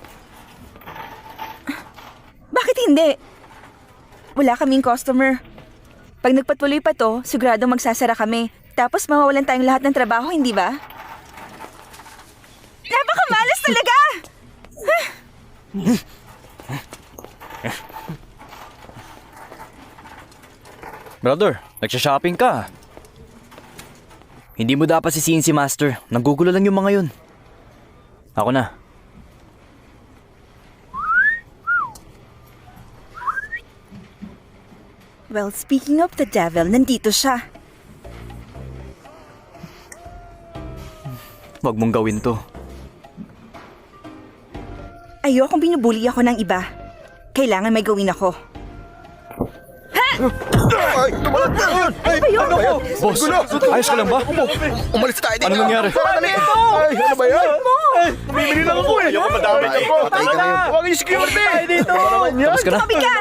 Bakit hindi? Wala kaming customer. Pag nagpatuloy pa to, siguradong magsasara kami. Tapos mawawalan tayong lahat ng trabaho, hindi ba? Napakamalas talaga! Brother, nagsha-shopping ka. Hindi mo dapat sisihin si Master. Nanggugulo lang yung mga yun. Ako na. Well, speaking of the devil, nandito siya. Huwag mong gawin to. Ayokong binubuli ako ng iba. Kailangan may gawin ako. Ay, tumalag na! Ay, ano ba yan? Boss, ayos ka lang ba? Umalis tayo dito! Ano nangyari? Ay, ano ba yan? Bumibili lang ako eh! Ayoko madamay ako! Patay ka ngayon! Huwag yung security! Ay, dito! Tapos ka na? Tumabi ka!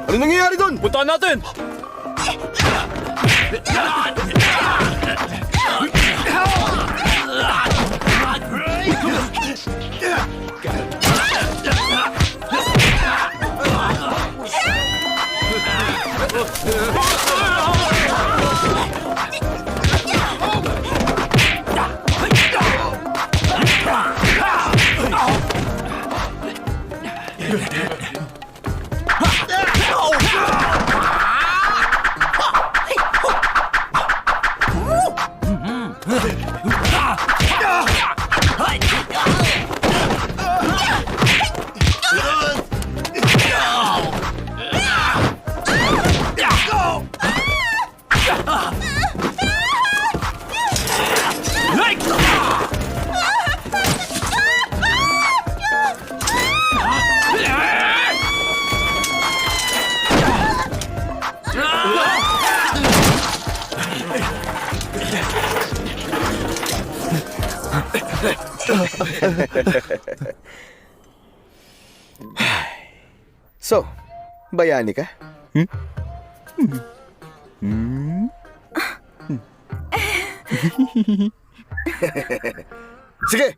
Ano nangyayari doon? Puntaan natin! So, bayani ka? Sige!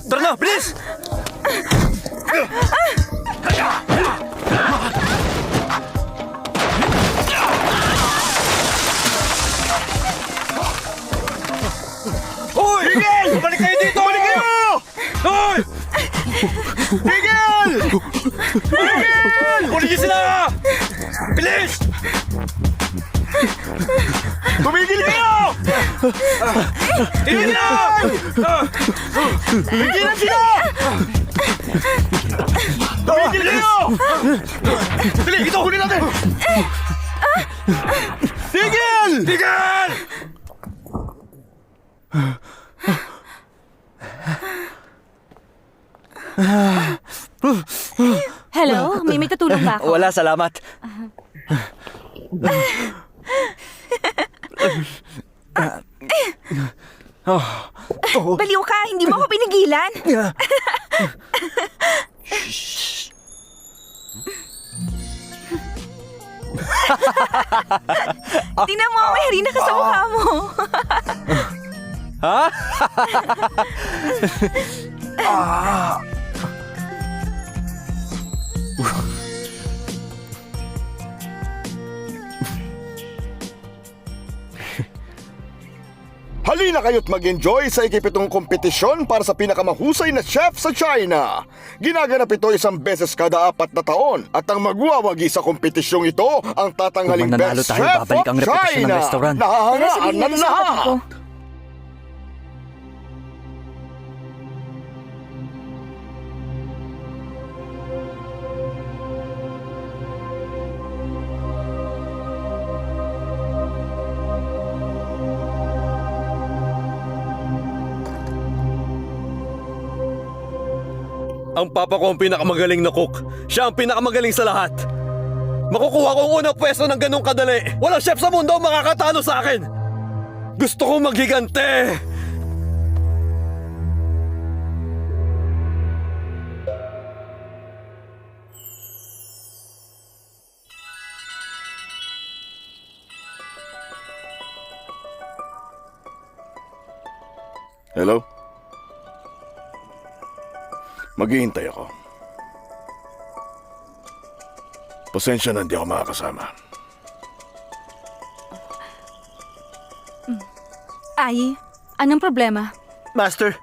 Tara na, bilis! Hoy! Miguel! Balik kayo dito! Balik kayo! Hoy! Miguel! Miguel! Kunin niyo sila! Bilis! Tumigil kayo! Dali, ito! Kunin natin! Tigil! Tigil! Hello? May tutulong ba ako? Wala, salamat. Baliw ka, hindi mo ako pinigilan. Tingnan mo, may harina ka sa mukha mo. Halina kayo't mag-enjoy sa ikipitong kompetisyon para sa pinakamahusay na chef sa China. Ginaganap ito 1 beses kada 4 na taon at ang magwawagi sa kompetisyong ito ang tatanghaling Kung mananalo best tayo, chef babalik of ang reputasyon ng China. restaurant. Tara, Nahahangaan sabihin ng natin sa kapatid ko. lahat. Ang papa ko ang pinakamagaling na cook. Siya ang pinakamagaling sa lahat. Makukuha ko ang unang pwesto ng ganong kadali. Walang chef sa mundo ang makakatalo sa akin. Gusto kong maghigante. Hello? Maghihintay ako. Pasensya na hindi ako makakasama. Ay, anong problema? Master,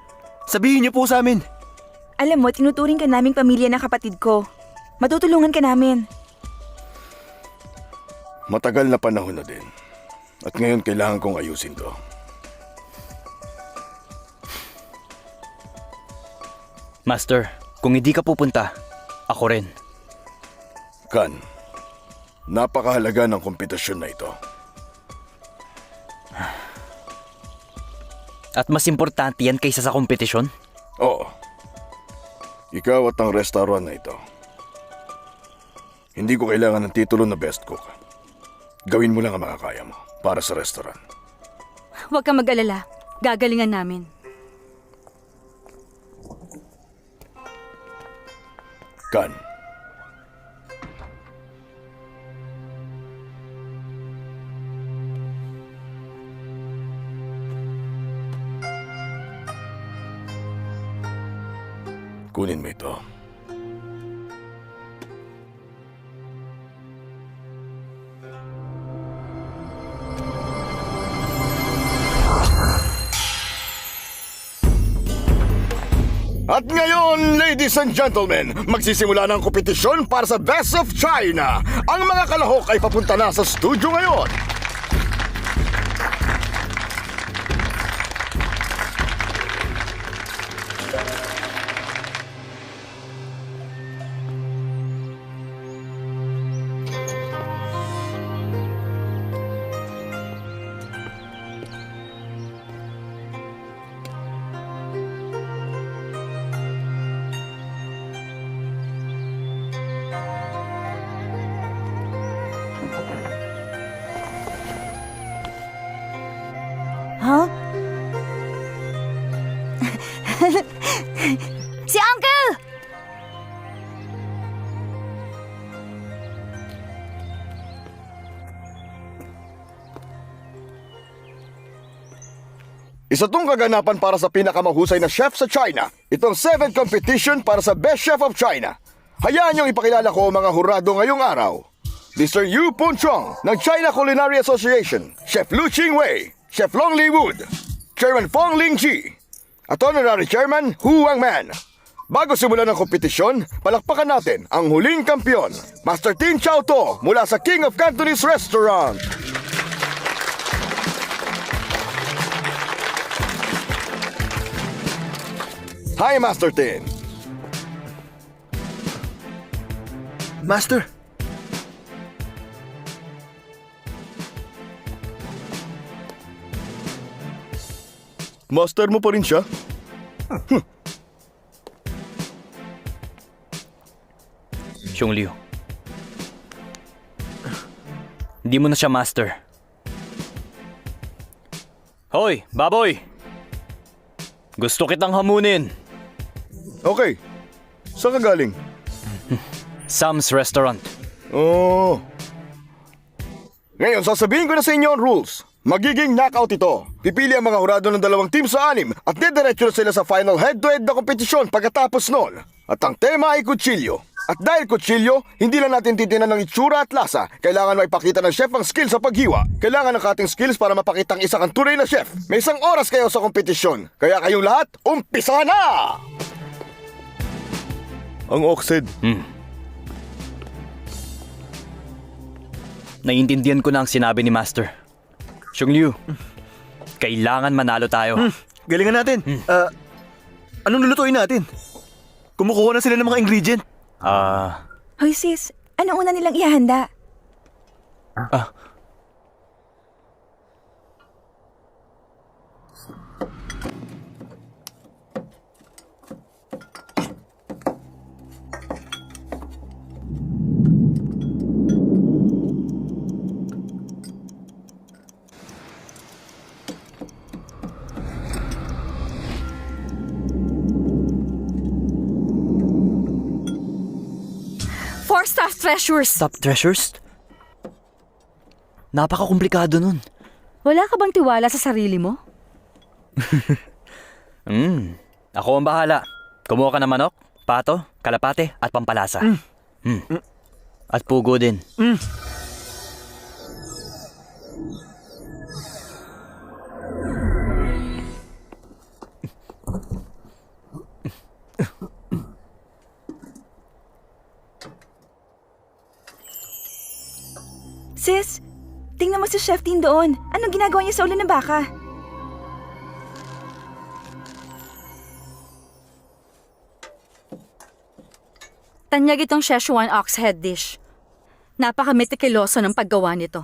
sabihin niyo po sa amin. Alam mo, tinuturing ka naming pamilya ng kapatid ko. Matutulungan ka namin. Matagal na panahon na din. At ngayon kailangan kong ayusin to. Master, kung hindi ka pupunta, ako rin. Kan, napakahalaga ng kompetisyon na ito. At mas importante yan kaysa sa kompetisyon? Oo. Ikaw at ang restaurant na ito. Hindi ko kailangan ng titulo na best cook. Gawin mo lang ang makakaya mo para sa restaurant. Huwag kang mag-alala. Gagalingan namin. Kan. Kunin mo ito. At ngayon, ladies and gentlemen, magsisimula ng kompetisyon para sa Best of China. Ang mga kalahok ay papunta na sa studio ngayon. Huh? Si Uncle! Isa tong kaganapan para sa pinakamahusay na chef sa China. Itong 7th competition para sa Best Chef of China. Hayaan niyong ipakilala ko ang mga hurado ngayong araw. Mr. Yu Punchong ng China Culinary Association, Chef Lu Qingwei, Chef Long Li Wood, Chairman Fong Lingji, at Honorary Chairman Hu Wangman. Bago simulan ng kompetisyon, palakpakan natin ang huling kampiyon, Master Tin Chao To mula sa King of Cantonese Restaurant. Hi, Master Tin. Master, Master mo pa rin siya? Xiong Liu. Hindi mo na siya master. Hoy, baboy! Gusto kitang hamunin. Okay. Saan ka galing? Sam's Restaurant. Oh. Ngayon, sasabihin ko na sa inyo ang rules. Magiging knockout ito. Pipili ang mga hurado ng 2 team sa 6 at didiretso na sila sa final head-to-head na kompetisyon pagkatapos noon. At ang tema ay kutsilyo. At dahil kutsilyo, hindi lang natin titinan ng itsura at lasa. Kailangan maipakita ng chef ang skill sa paghiwa. Kailangan ng cutting skills para mapakitang isa kang tunay na chef. May 1 oras kayo sa kompetisyon. Kaya kayong lahat, umpisa na! Ang oxide. Naiintindihan ko na ang sinabi ni Master. Xiong Liu, kailangan manalo tayo. galingan natin. Anong lulutuin natin? Kumukuha na sila ng mga ingredient. Hoy sis, ano una nilang ihahanda? Four staff treasures! Top treasures? Napaka-komplikado nun. Wala ka bang tiwala sa sarili mo? Ako ang bahala. Kumuha ka ng manok, pato, kalapate at pampalasa. At pugo din. Sis, tingnan mo si Chef Tin doon. Anong ginagawa niya sa ulo ng baka? Tanyag itong Szechuan ox head dish. Napaka-meticuloso ng paggawa nito.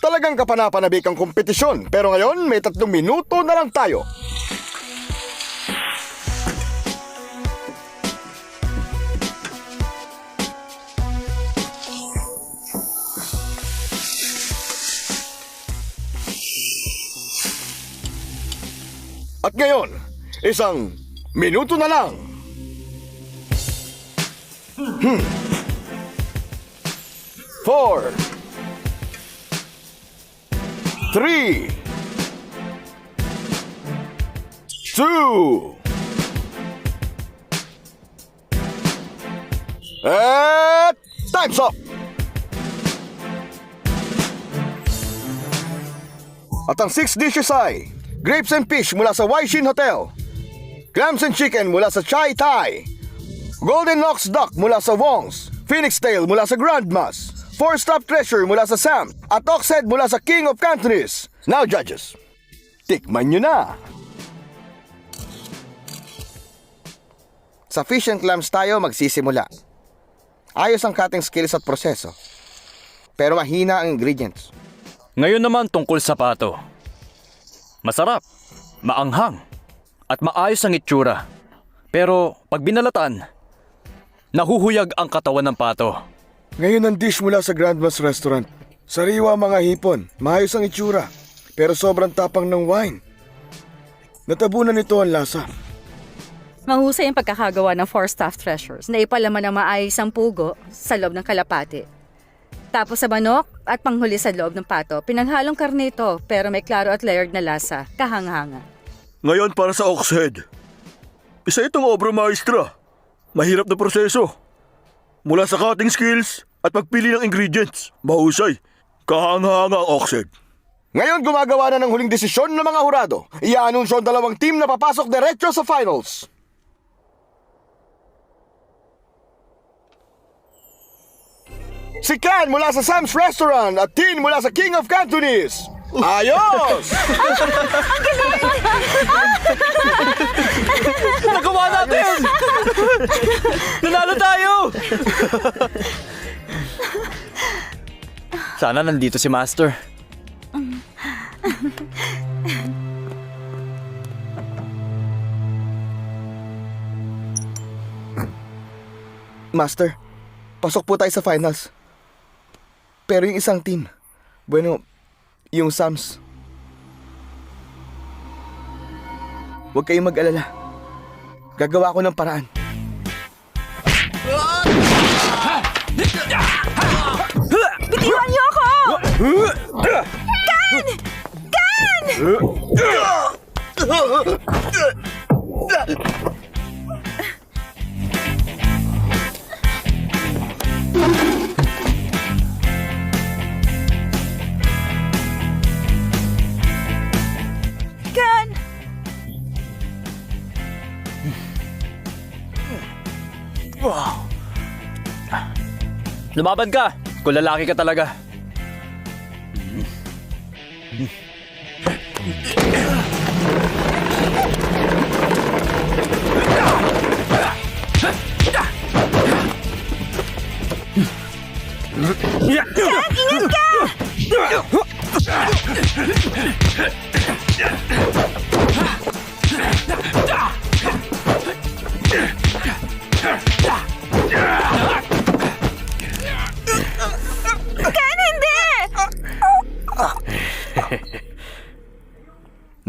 Talagang kapanapanabik ang kompetisyon, pero ngayon may 3 minuto na lang tayo. At ngayon, 1 minuto na lang. 4 3 2 At time's up! At ang 6 dishes ay grapes and fish mula sa Waishin Hotel, clams and chicken mula sa Chai Thai, golden ox duck mula sa Wong's, phoenix tail mula sa Grandma's, 4-stop treasure mula sa Sam, at oxhead mula sa King of Cantonese. Now judges, tikman nyo na! Sa fish and clams tayo magsisimula. Ayos ang cutting skills at proseso, pero mahina ang ingredients. Ngayon naman tungkol sa pato. Masarap, maanghang, at maayos ang itsura. Pero pag binalatan, nahuhuyag ang katawan ng pato. Ngayon ang dish mula sa Grandma's Restaurant. Sariwa mga hipon, maayos ang itsura, pero sobrang tapang ng wine. Natabunan nito ang lasa. Mahusay ang pagkakagawa ng 4 staff treasures na ipalaman ng maayos ang pugo sa loob ng kalapate. Tapos sa manok at panghuli sa loob ng pato, pinanghalong karne ito pero may klaro at layered na lasa, kahanghanga. Ngayon para sa oxhead. Isa itong obra maestra. Mahirap na proseso. Mula sa cutting skills, at magpili ng ingredients. Mahusay. Kahanga-hanga ang oxen. Ngayon gumagawa na ng huling desisyon ng mga hurado. Iaanunsyo ang dalawang team na papasok diretso sa finals. Si Can mula sa Sam's Restaurant at Tin mula sa King of Cantonese. Ayos! Nagawa natin! Nanalo tayo! Sana nandito si Master. Master, pasok po tayo sa finals. Pero yung isang team, yung Sams. Huwag kayong mag-alala. Gagawa ko ng paraan. Bitiwan niyo ako! Kan! Lumaban ka! Kung lalaki ka talaga.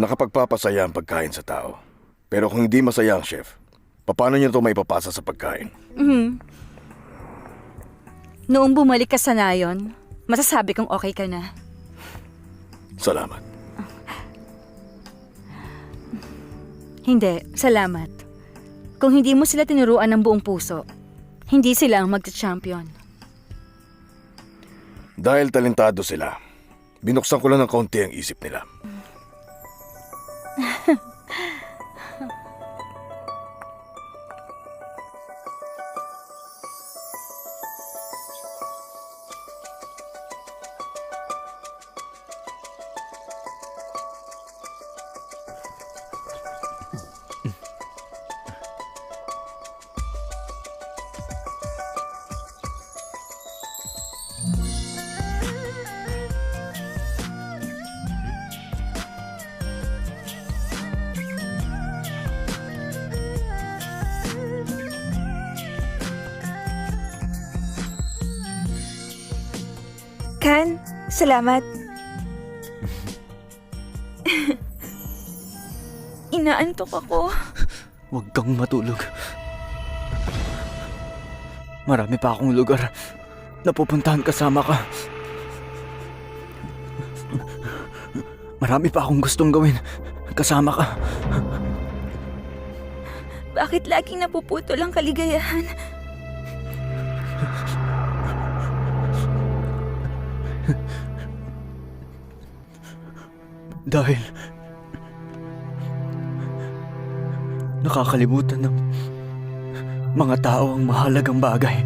Nakapagpapasaya ang pagkain sa tao. Pero kung hindi masaya ang chef, paano niyo ito maipapasa sa pagkain? Noong bumalik ka sa nayon, masasabi kong okay ka na. Salamat. Hindi, salamat. Kung hindi mo sila tinuruan ng buong puso, hindi sila ang magta-champion. Dahil talentado sila, binuksan ko lang ng kaunti ang isip nila. Kan, salamat. Inaantok ako. Huwag kang matulog. Marami pa akong lugar na pupuntahan kasama ka. Marami pa akong gustong gawin kasama ka. Bakit laging napuputol ang kaligayahan? Dahil nakakalimutan ng mga tao ang mahalagang bagay.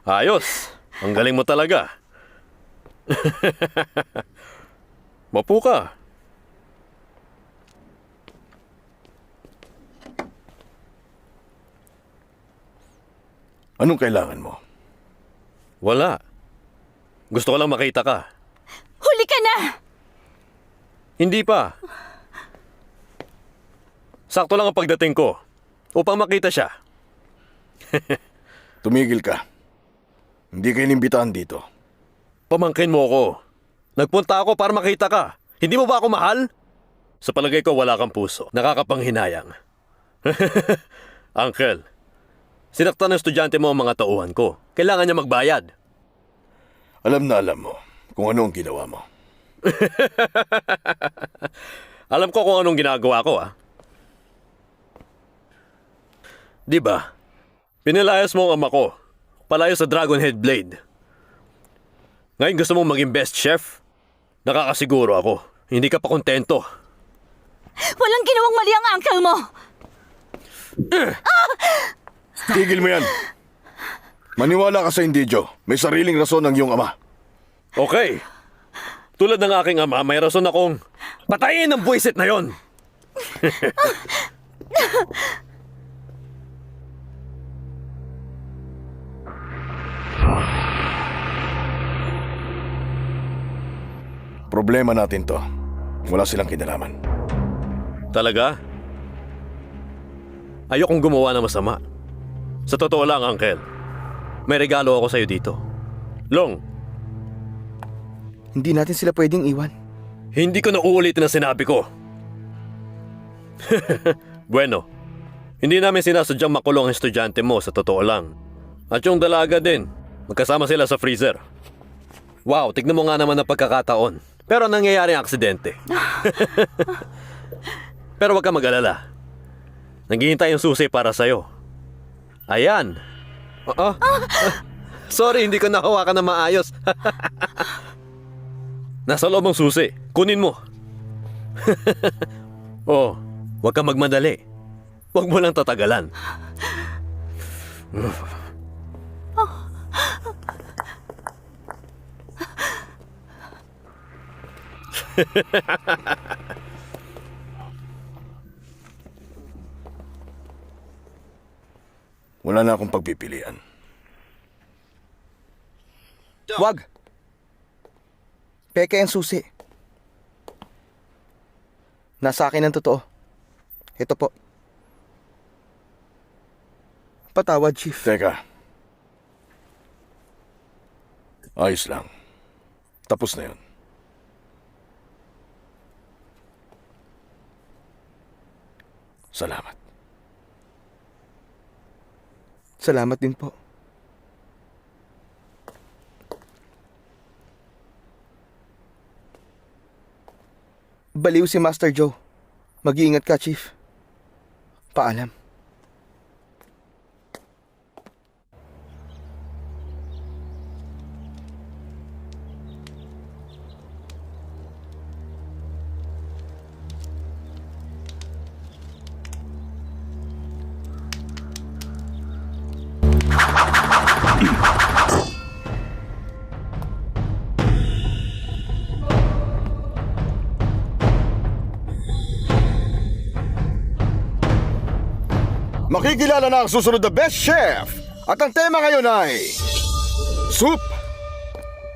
Ayos! Ang galing mo talaga. Mapu ka. Anong kailangan mo? Wala. Gusto ko lang makita ka. Huli ka na! Hindi pa. Sakto lang ang pagdating ko upang makita siya. Tumigil ka. Hindi ka inimbitahan dito. Pamangkin mo ako. Nagpunta ako para makita ka. Hindi mo ba ako mahal? Sa palagay ko wala kang puso. Nakakapanghinayang. Uncle, sinaktan ng estudyante mo ang mga tauhan ko. Kailangan niya magbayad. Alam na alam mo kung ano ang ginawa mo. Alam ko kung anong ginagawa ko, ah. Di ba? Pinilayas mo ang ama ko. Palayo sa Dragon Head Blade. Ngayon gusto mong maging best chef? Nakakasiguro ako. Hindi ka pa kontento. Walang ginawang mali ang uncle mo! Tigil mo yan. Maniwala ka sa indidyo. May sariling rason ang iyong ama. Okay. Tulad ng aking ama, may rason akong patayin ang buwisit na yon. Problema natin to. Wala silang kinalaman. Talaga? Ayokong gumawa ng masama. Sa totoo lang, Uncle. May regalo ako sa'yo dito. Long, Hindi natin sila pwedeng iwan. hindi ko na uulitin ang sinabi ko. Bueno, hindi namin sinasadyang makulong ang estudyante mo sa totoo lang. At yung dalaga din, magkasama sila sa freezer. Wow, tignan mo nga naman ang pagkakataon. Pero nangyayari ang aksidente. Pero wag ka mag-alala. Naghihintay yung susi para sa'yo. Ayan. Sorry, hindi ko nahawakan na maayos. Nasa loob ang susi. Kunin mo. Oh, wag ka magmadali. Wag mo lang tatagalan. Wala na akong pagpipilian. Wag! Peke ang susi. Nasa akin ang totoo. Ito po. Patawad, Chief. Teka. Ayos lang. Tapos na yun. Salamat. Salamat din po. Baliw si Master Joe. Mag-iingat ka, Chief. Paalam. Makikilala na ang susunod na Best Chef! At ang tema ngayon ay... Soup!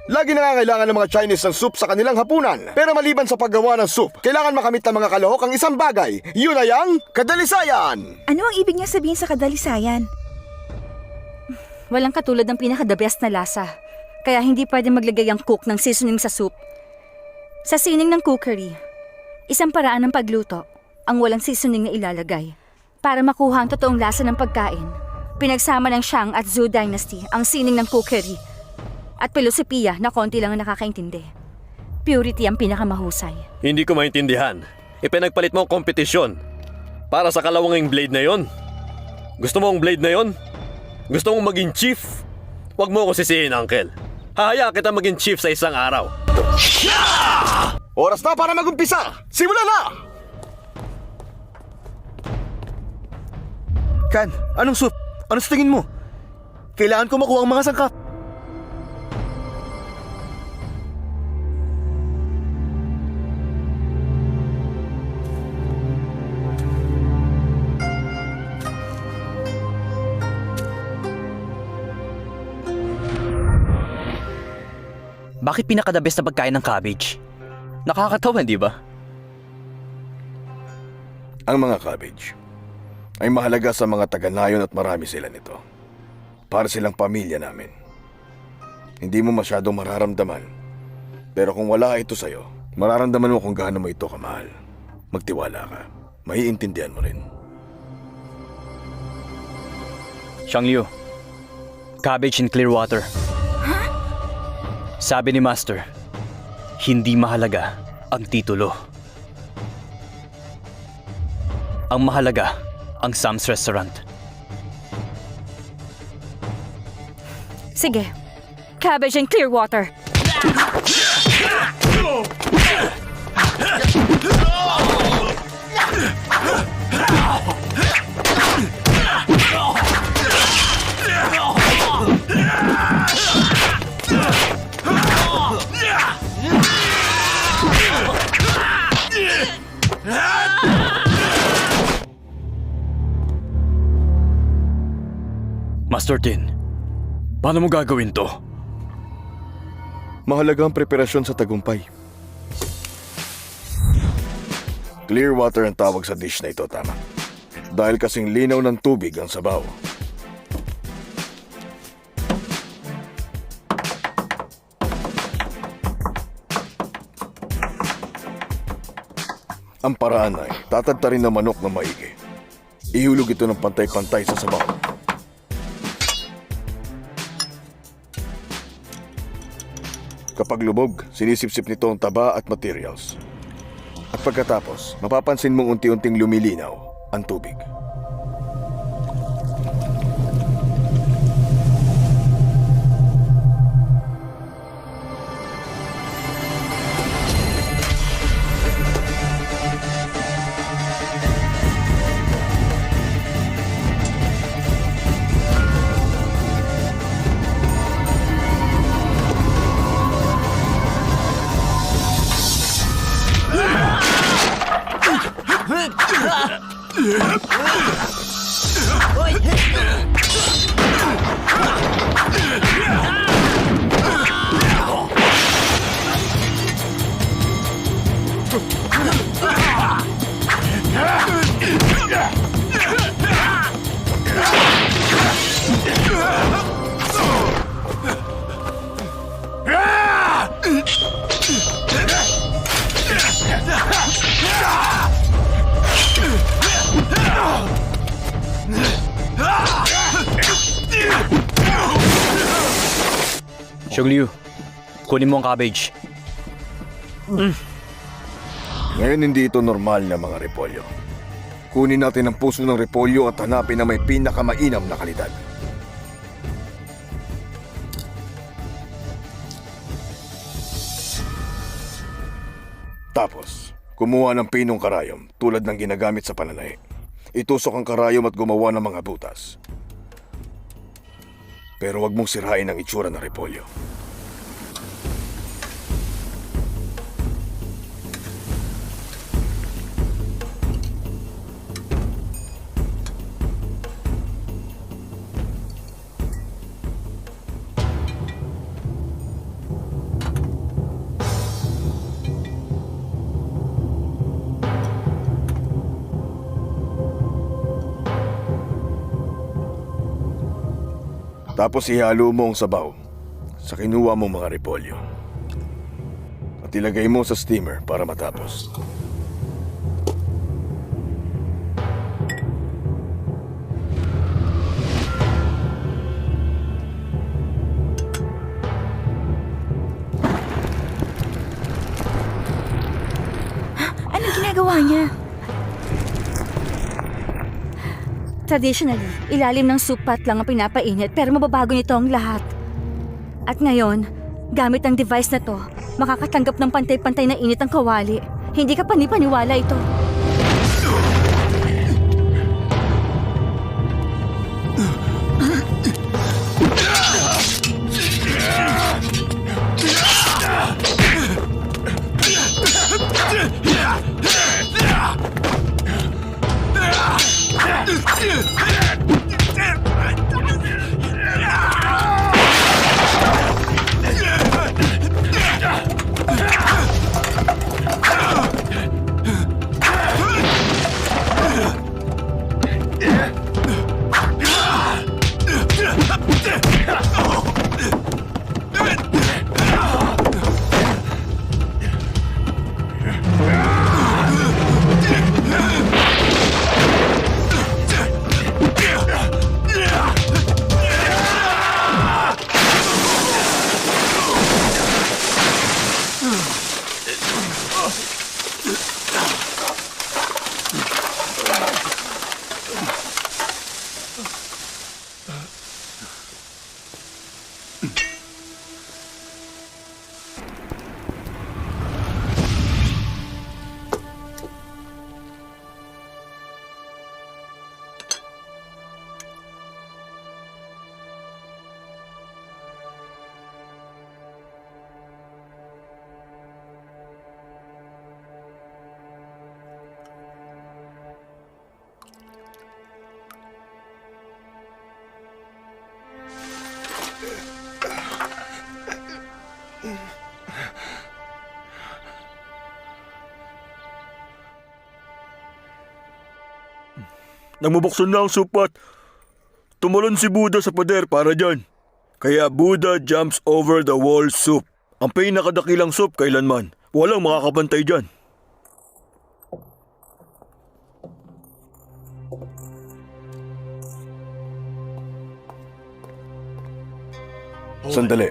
Lagi nangangailangan ng mga Chinese ng soup sa kanilang hapunan. Pero maliban sa paggawa ng soup, kailangan makamit ng mga kalahok ang isang bagay. Yun ay ang kadalisayan! Ano ang ibig niya sabihin sa kadalisayan? Walang katulad ng pinaka-the best na lasa. Kaya hindi pwede maglagay ang cook ng seasoning sa soup. Sa sining ng cookery, isang paraan ng pagluto ang walang seasoning na ilalagay. Para makuha ang totoong lasa ng pagkain, pinagsama ng Shang at Zhou Dynasty ang sining ng cookery at filosofiya na konti lang ang nakakaintindi. Purity ang pinakamahusay. Hindi ko maintindihan. Ipinagpalit mo ang kompetisyon para sa kalawanging blade na yon. Gusto mo ang blade na yon? Gusto mong maging chief? Huwag mo ako sisihin, Uncle. Hahayaan kita maging chief sa isang araw. Oras na para mag-umpisa! Simula na! Kan, anong soup? Ano sa tingin mo? Kailangan ko makuha ang mga sangkap. Bakit pinaka-the best na pagkain ng cabbage? Nakakatawa, di ba? Ang mga cabbage ay mahalaga sa mga taga-nayon at marami sila nito. Para silang pamilya namin. Hindi mo masyadong mararamdaman. Pero kung wala ito sa'yo, mararamdaman mo kung gaano mo ito kamahal. Magtiwala ka. Maiintindihan mo rin. Xiang Liu, cabbage in clear water. Sabi ni Master, hindi mahalaga ang titulo. Ang mahalaga ang Sam's Restaurant. Sige. Cabbage and clear water. Master Tin, paano mo gagawin to? Mahalaga ang preparasyon sa tagumpay. Clear water ang tawag sa dish na ito, tama. Dahil kasing linaw ng tubig ang sabaw. Ang paraan ay tatadtarin ng manok na maigi. Ihulog ito ng pantay-pantay sa sabaw. Kapag lubog, sinisipsip nito ang taba at materials. At pagkatapos, mapapansin mong unti-unting lumilinaw ang tubig. Xiang Liu, kunin mo ang cabbage. Ngayon hindi ito normal na mga repolyo. Kunin natin ang puso ng repolyo at hanapin na may pinakamainam na kalidad. Tapos, kumuha ng pinong karayom tulad ng ginagamit sa pananahi. Itusok ang karayom at gumawa ng mga butas. Pero wag mong sirain ang itsura ng repolyo. Tapos ihalo mo ang sabaw sa kinuha mong mga repolyo. At ilagay mo sa steamer para matapos. Anong ginagawa niya? Traditionally, ilalim ng soup pot lang ang pinapainit pero mababago nito ang lahat. At ngayon, gamit ang device na to, makakatanggap ng pantay-pantay na init ang kawali. Hindi ka panipaniwala ito. Nagmabuksan na ang soup at tumalon si Buddha sa pader para dyan. Kaya Buddha jumps over the wall soup. Ang pinakadakilang soup kailanman. Walang makakapantay dyan. Sandali.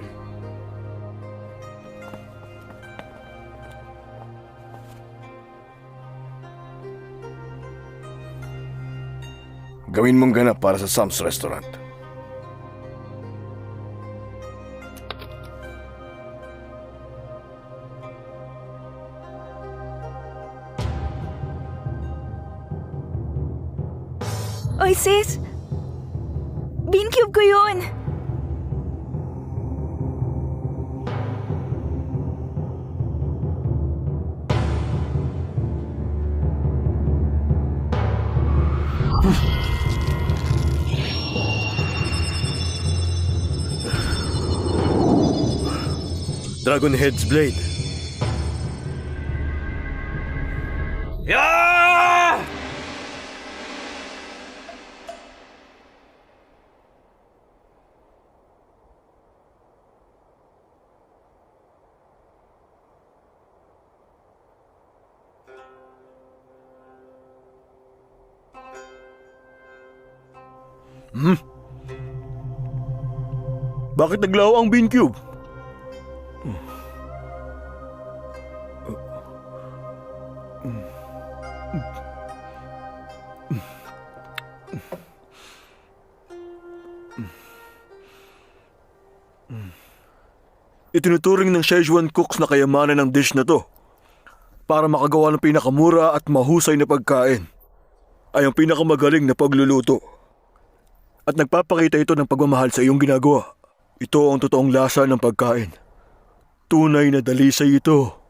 Gawin mong ganap para sa Sam's Restaurant. Oy, sis! Bean cube ko yun! Dragon Head's Blade. Yeah! Bakit naglaho ang bean cube? Itinuturing ng Szechuan cooks na kayamanan ng dish na to. Para makagawa ng pinakamura at mahusay na pagkain, ay ang pinakamagaling na pagluluto. At nagpapakita ito ng pagmamahal sa iyong ginagawa. Ito ang totoong lasa ng pagkain. Tunay na dalisay ito.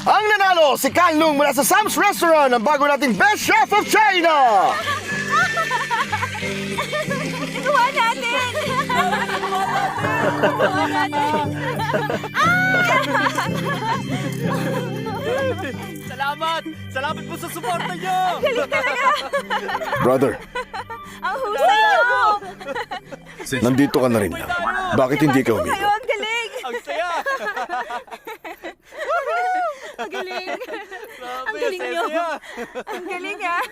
Ang nanalo si Kan Lung mula sa Sam's Restaurant, ang bago nating Best Chef of China! Nagawa natin! Salamat! Salamat po sa suporta niyo! Brother, Ang husay mo! nandito ka na rin na. Bakit hindi ka Kayo, umigo? ang galing! Ang saya! Ang galing! Grabe, Ang galing saya, niyo! saya. Ang galing ah!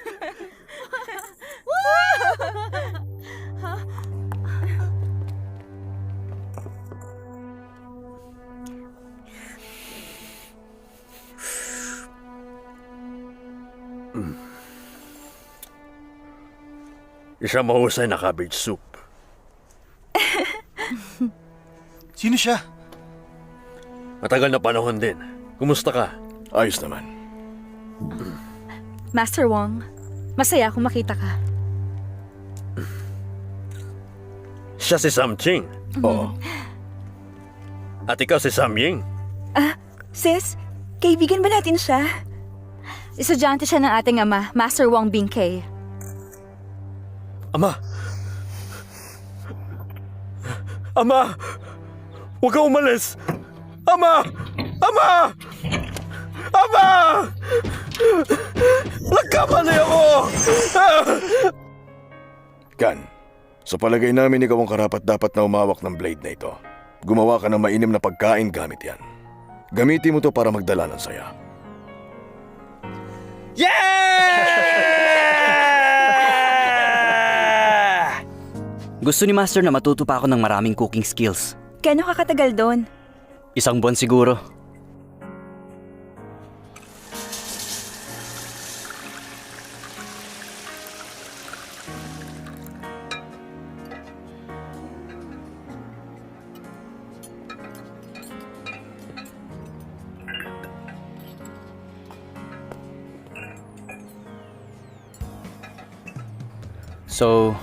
Isang mahusay na cabbage soup. Sino siya? Matagal na panahon din. Kumusta ka? Ayos naman. Master Wong, masaya akong makita ka. Siya si Sam Ching. Oo. At ikaw si Sam Ying. Sis, kaibigan ba natin siya? Estudyante siya ng ating ama, Master Wong Bingkay. Ama! Ama! Huwag ka umalis! Ama! Ama! Ama! Nagkamali ako! Kan, sa palagay namin ikaw ang karapat-dapat na umawak ng blade na ito. Gumawa ka ng mainim na pagkain gamit yan. Gamitin mo to para magdala ng saya. Gusto ni Master na matuto pa ako ng maraming cooking skills. Kano ka katagal doon? 1 buwan siguro. So,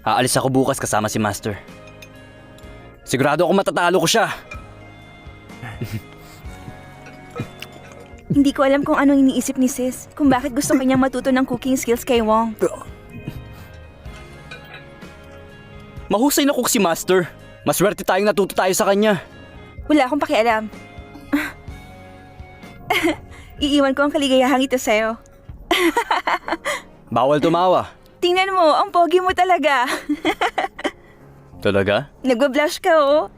aalis ako bukas kasama si Master. Sigurado ako matatalo ko siya. Hindi ko alam kung anong iniisip ni sis, kung bakit gusto kanyang matuto ng cooking skills kay Wong. Mahusay na cook si Master. Maswerte tayong natuto tayo sa kanya. Wala akong pakialam. Iiwan ko ang kaligayahang ito sa'yo. Bawal tumawa. Tingnan mo, ang pogi mo talaga. Talaga? Nagwa-blush ka, oh.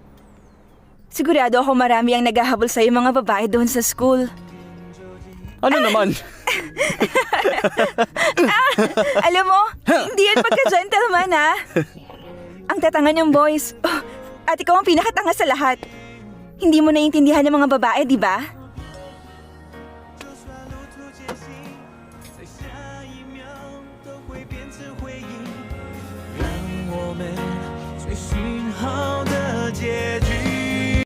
Sigurado ako marami ang naghahabol sa'yo mga babae doon sa school. Ano naman? Alam mo, hindi yan pagka-gentleman, ha? Ang tatanga niyong boys. Oh, at ikaw ang pinakatanga sa lahat. Hindi mo naiintindihan ng mga babae, di ba?最讯号的节